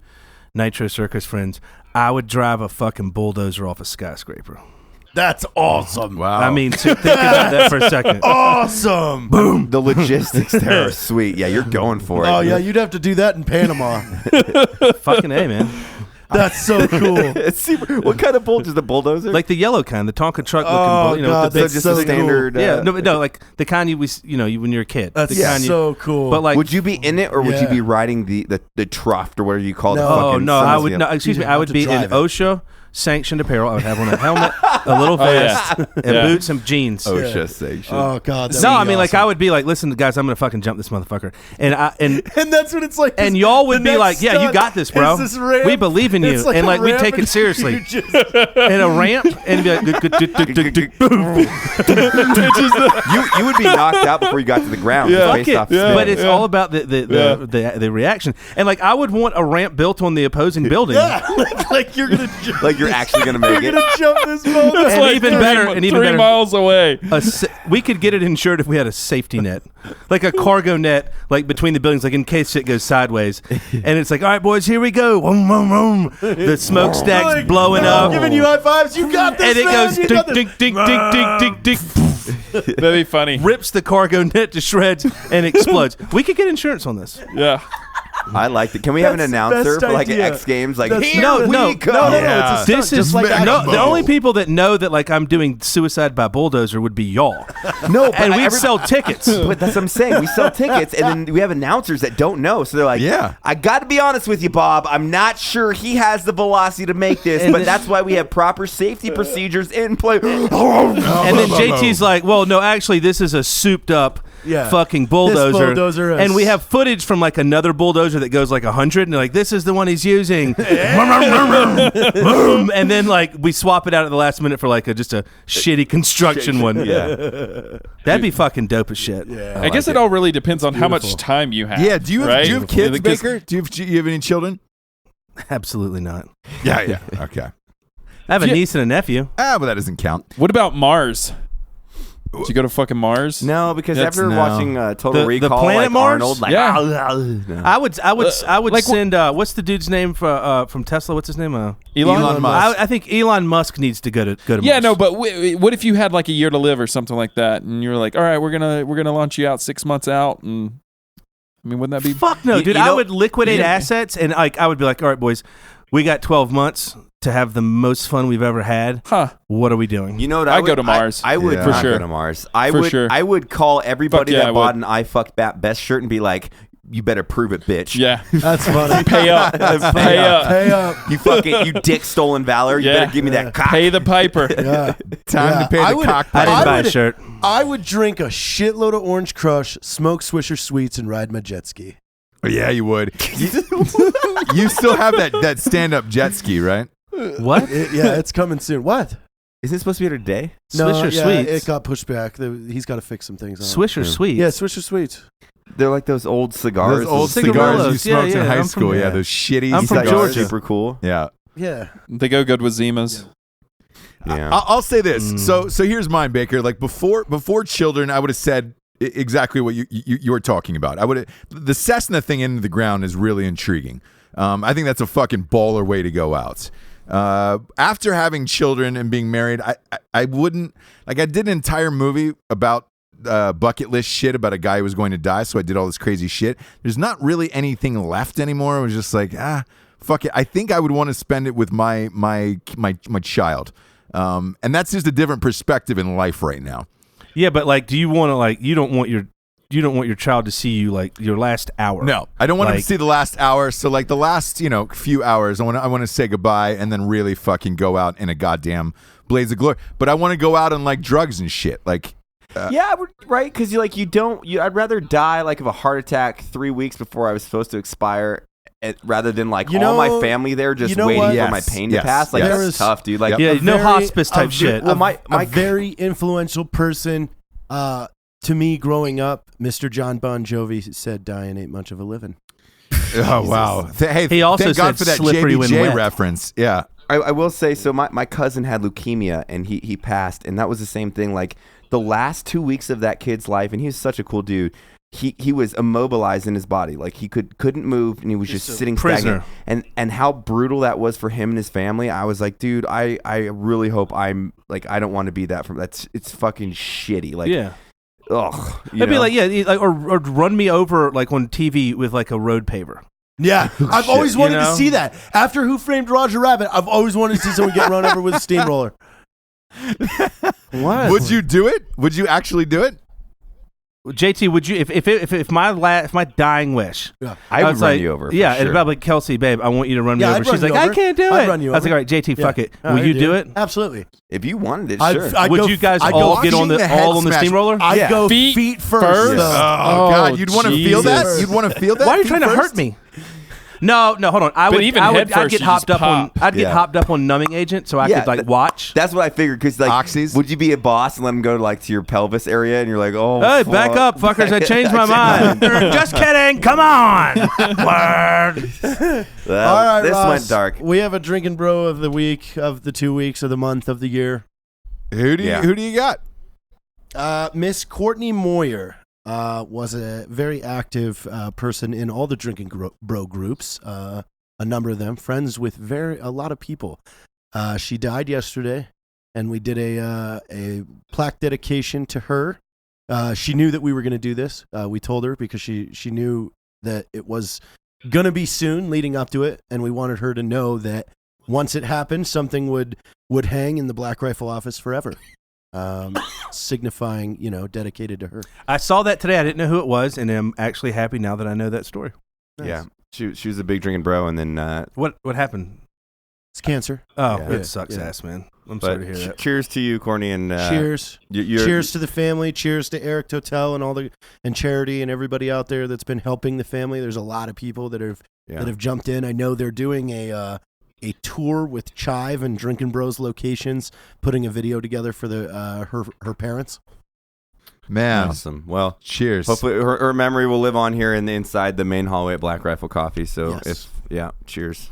nitro circus friends. I would drive a fucking bulldozer off a skyscraper. That's awesome. Wow. I mean, think about that for a second. Awesome. Boom. The logistics there are sweet. Yeah, you're going for it. Oh yeah, you'd have to do that in Panama. Fucking A, man. That's so cool. It's super, what kind of bulldozer? The bulldozer? Like the yellow kind, the Tonka truck Oh, looking. God, with the big, so just so a standard. yeah, no, like the kind you when you're a kid. That's the kind so cool. But like, would you be in it or would you Yeah. be riding the trough or whatever you call it? No. oh fucking no, I would sunset? no. Excuse me, You'd I have would to be in drive it. OSHA sanctioned apparel. I would have on a helmet, a little vest, and boots and jeans. OSHA sanction. Oh God. that No, would I be mean, like, I awesome. would be like, listen, guys, I'm gonna fucking jump this motherfucker, and And that's what it's like. and y'all would be like, yeah, you got this, bro. It's this ramp. We believe in you, It's like and a like we ramp take it and seriously. you just- And a ramp, and be like, You would be knocked out before you got to the ground. Yeah. Based Fuck it. off spin. But it's all about the reaction, and like I would want a ramp built on the opposing building. Yeah, like you're gonna jump. like you're actually gonna make You're it. gonna jump this mother. And like even three- better, and even 3 better, miles away. we could get it insured if we had a safety net, like a cargo net, like between the buildings, like in case shit goes sideways. And it's like, all right, boys, here we go. Vroom, vroom, vroom. The smokestack's Like, blowing I'm up, giving you high fives. You got this. and it man. goes You ding, got this. ding, ding, ding, ding, ding, ding. That'd be funny. Rips the cargo net to shreds and explodes. We could get insurance on this. Yeah. I liked it. Can we have an That's the announcer best for like idea. X Games? Like That's- here No, we no, go. No, Yeah. it's a stunt, This just is like no. Memo. The only people that know that like I'm doing suicide by bulldozer would be y'all, No, but and we'd every- sell tickets. But that's what I'm saying. We sell tickets, and then we have announcers that don't know. So they're like, Yeah. I got to be honest with you, Bob. I'm not sure he has the velocity to make this, but that's why we have proper safety procedures in place. And then JT's like, well, no, actually, this is a souped up fucking bulldozer. This bulldozer is- And we have footage from like another bulldozer that goes like 100, and they're like, this is the one he's using. And then like we swap it out at the last minute for like just a shitty construction one. Yeah. That'd be fucking dope as shit. Yeah. I guess it all really depends on how much time you have. Yeah. Do you right? have kids, Because- Baker? Do you have any children? Absolutely not. Yeah. Okay. I have a Yeah. niece and a nephew. But that doesn't count. What about Mars? Did you go to fucking Mars? No, because That's- after no. watching Total The Recall, planet like Mars? Arnold, like, Yeah. no. I would like send. What's the dude's name from Tesla? What's his name? Elon Musk. I think Elon Musk needs to go to Yeah, Mars. no, but what if you had like a year to live or something like that, and you're like, all right, we're gonna launch you out 6 months out, and I mean, wouldn't that be? Fuck no, You- dude. you I know- would liquidate assets, and like I would be like, all right, boys, we got 12 months to have the most fun we've ever had. Huh. What are we doing? You know what? I'd go to Mars. I would Yeah. not For sure. go to Mars. I For would. sure. I would call everybody Fuck yeah, I that bought would. an I fucked Bat Best shirt and be like, "You better prove it, bitch." Yeah. That's funny. Pay up. Pay up. Pay up. You dick stolen valor. You Yeah. better give me that cock. Pay the piper. Yeah. Time to pay I the would- cock. I didn't I buy a would- shirt. I would drink a shitload of Orange Crush, smoke Swisher Sweets, and ride my jet ski. Yeah, you would. You still have that stand-up jet ski, right? What? Yeah, it's coming soon. What? Isn't it supposed to be here today? Swisher yeah, Sweets. it got pushed back. He's got to fix some things on it. Swisher Sweets. Yeah, Swisher Sweets. They're like those old cigars. Those old Cigarillos. cigars you Yeah, smoked in yeah, high I'm from school. there. Yeah, those shitty I'm from cigars. Georgia. Super cool. Yeah. Yeah. They go good with Zimas. Yeah. I'll say this. So here's mine, Baker. Like before children, I would have said exactly what you were talking about. I would the Cessna thing into the ground is really intriguing. I think that's a fucking baller way to go out. After having children and being married, I wouldn't like. I did an entire movie about bucket list shit about a guy who was going to die, so I did all this crazy shit. There's not really anything left anymore. I was just like, fuck it. I think I would want to spend it with my child, and that's just a different perspective in life right now. Yeah, but like, do you want to like? You don't want your child to see you like your last hour. No, I don't want him to Like- see the last hour. So like the last, few hours, I want to say goodbye and then really fucking go out in a goddamn blaze of glory. But I want to go out on like drugs and shit. Like, Yeah, right. Because I'd rather die like of a heart attack 3 weeks before I was supposed to expire, rather than like all my family there just waiting what? for my Yes, pain yes, to pass. Like yes. that's There is- tough, dude. Like Yeah, no hospice type a shit. Well, my a very influential person to me growing up, Mr. John Bon Jovi said dying ain't much of a living. oh wow, hey, He also thank God said for that slippery when JBJ wet. reference. Yeah, I will say, so my cousin had leukemia and he passed, and that was the same thing. Like the last 2 weeks of that kid's life, and he was such a cool dude. He was immobilized in his body, like he couldn't move, and he was just sitting prisoner. stagnant. And how brutal that was for him and his family. I was like, dude, I really hope I'm like I don't want to be that. It's fucking shitty. Like Yeah. ugh. It'd be like or run me over like on TV with like a road paver. Yeah, I've always wanted You know? to see that. After Who Framed Roger Rabbit, I've always wanted to see someone get run over with a steamroller. What? would you do it? Would you actually do it? JT, would you if my dying wish? Yeah. I would was run like, you over. for yeah, sure. and probably Kelsey, babe, I want you to run me Yeah, over. I'd She's run like, you I over. can't do I'd it. run you I was like, over. all right, JT, fuck Yeah. it. All Will right, you dude. do it? Absolutely. If you wanted it, I'd- sure. I'd Would go- you guys I'd go all get on watching the head all on the smash. steamroller? I'd Yeah. go Feet feet first? first. Yeah. Oh, God, you'd want to feel that? Jesus. You'd want to feel that? Why are you feet trying to first? hurt me? No, hold on. But even head I'd first, get you hopped just up on. pop. I'd get Yeah. hopped up on numbing agent, so I Yeah, could like that- watch. That's what I figured. Because like, Oxys? would you be a boss and let him go like to your pelvis area, and you're like, oh, Hey, back fuck. up, fuckers! I changed my mind. Just kidding. Come on. Word. Well, All right, this Ross, went dark. We have a drinking bro of the week, of the 2 weeks, of the month, of the year. Who do you got? Miss Courtney Moyer was a very active person in all the drinking bro groups. A number of them, friends with a lot of people. She died yesterday, and we did a plaque dedication to her. She knew that we were going to do this. We told her because she knew that it was going to be soon, leading up to it, and we wanted her to know that once it happened, something would hang in the Black Rifle office forever. Signifying, dedicated to her. I saw that today. I didn't know who it was, and I'm actually happy now that I know that story. Yeah, she was a big drinking bro, and then What happened? It's cancer. Oh, Yeah. it sucks Yeah. ass, man. I'm sorry to but hear that. cheers to you, Courtney, and Cheers. you're, Cheers to the family. Cheers to Eric Totel and Charity and everybody out there that's been helping the family. There's a lot of people that have jumped in. I know they're doing a tour with Chive and Drinkin' Bros locations, putting a video together for her parents. Man, awesome. Well, cheers. hopefully her memory will live on here inside the main hallway at Black Rifle Coffee. So Yes. cheers.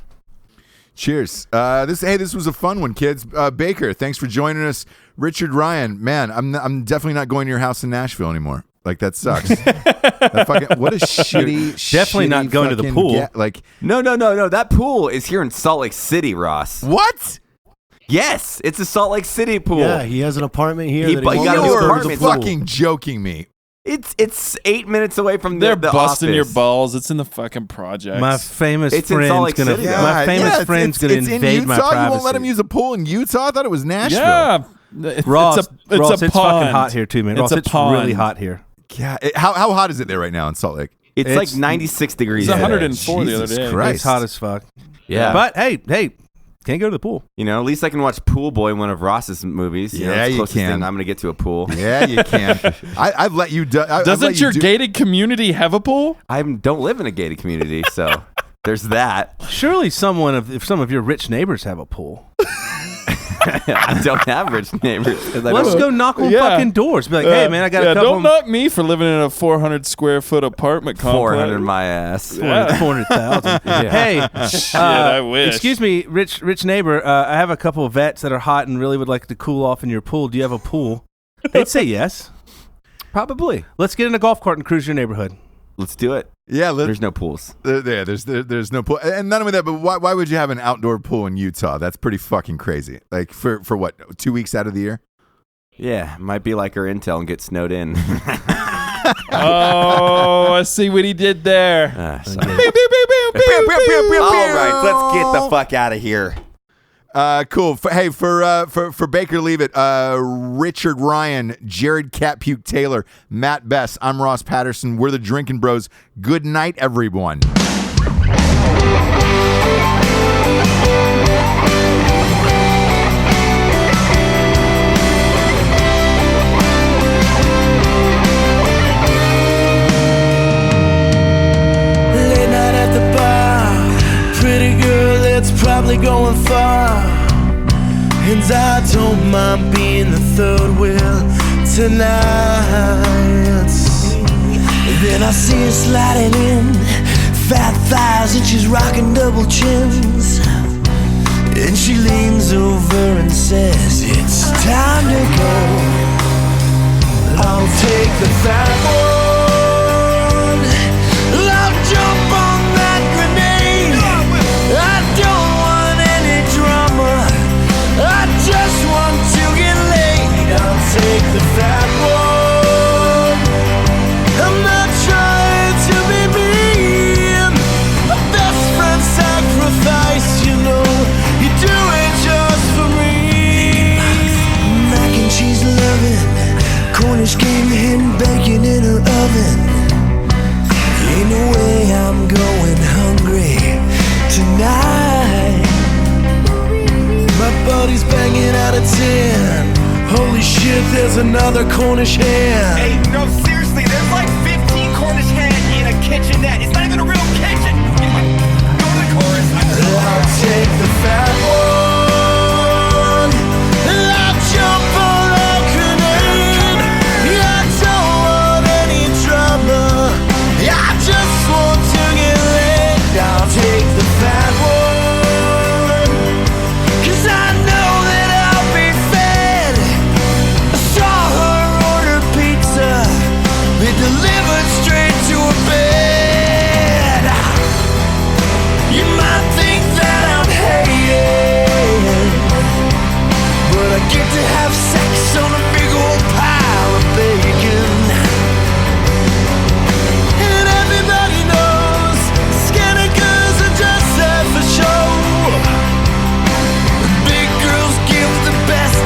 Cheers. This was a fun one, kids. Baker, thanks for joining us. Richard Ryan, man, I'm definitely not going to your house in Nashville anymore. Like that sucks. What a shitty. Definitely not going to the fucking pool. No. That pool is here in Salt Lake City, Ross. What? Yes, it's a Salt Lake City pool. Yeah, he has an apartment here. He that bu- he you wants gotta to do go to the apartment. pool. Fucking joking me. It's 8 minutes away from They're the busting office. your balls. It's in the fucking projects. My famous It's in Salt friend's Lake gonna. City, though. My famous friend's gonna it's invade in Utah? my privacy. You won't let him use a pool in Utah? I thought it was Nashville. Yeah. Ross, It's a it's pond. fucking hot here too, man. Ross, It's a it's pond. really hot here. Yeah. How hot is it there right now in Salt Lake? It's like 96 degrees. It's today. 104 the other Jesus day. Christ. It's hot as fuck. Yeah. But hey, can't go to the pool. You know, at least I can watch Pool Boy, one of Ross's movies. You know, Yeah, it's the you closest can. thing I'm going to get to a pool. Yeah, you can. I've let you do. Doesn't your gated community have a pool? I don't live in a gated community, so there's that. Surely if some of your rich neighbors have a pool. I don't have rich neighbors. 'Cause I Let's don't- go knock on Yeah. fucking doors. Be like, hey man, I got a couple. Don't knock me for living in a 400 square foot apartment complex. 400 my ass. 400,000. Hey, Shit, I wish. Excuse me, rich neighbor. I have a couple of vets that are hot and really would like to cool off in your pool. Do you have a pool? They'd say yes. Probably. Let's get in a golf cart and cruise your neighborhood. Let's do it. Yeah, There's no pools. there's no pool, and not only that, but why would you have an outdoor pool in Utah? That's pretty fucking crazy. Like for what, 2 weeks out of the year? Yeah, might be like our intel and get snowed in. Oh, I see what he did there. Sorry. All right, let's get the fuck out of here. Cool. For Baker Leavitt, Richard Ryan, Jared Catpuke Taylor, Matt Bess, I'm Ross Patterson. We're the Drinkin' Bros. Good night, everyone. Late night at the bar, pretty girl that's probably going far. And I don't mind being the third wheel tonight. Then I see her sliding in, fat thighs and she's rocking double chins. And she leans over and says, it's time to go. I'll take the fat one, I'll jump on that grenade. I don't want any drama, I just want to get laid. I'll take the fat one, I'm not trying to be mean. A best friend sacrifice, you know, you do it just for me. Mac and cheese loving, Cornish game hen bacon in her oven. Ain't no way I'm going hungry tonight. My buddy's banging out of 10. Holy shit, there's another Cornish hen. Hey, no, seriously, there's like 15 Cornish hen in a kitchenette. It's not even a real kitchen. Go to the chorus. I'll take the fat one, I'll jump on that grenade. I don't want any drama, I just want to get laid. I'll take the fat one, 'cause I know that I'll be fed. I saw her order pizza, it delivered straight to her bed. You might think that I'm hating, but I get to have sex on a big old pile of bacon. And everybody knows skinny girls are just there for show. Big girls give the best.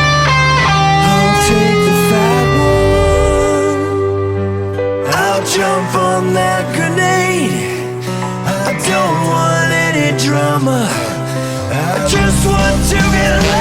I'll take the fat one, I'll jump on that grenade. I don't want any drama, I just want to get laid.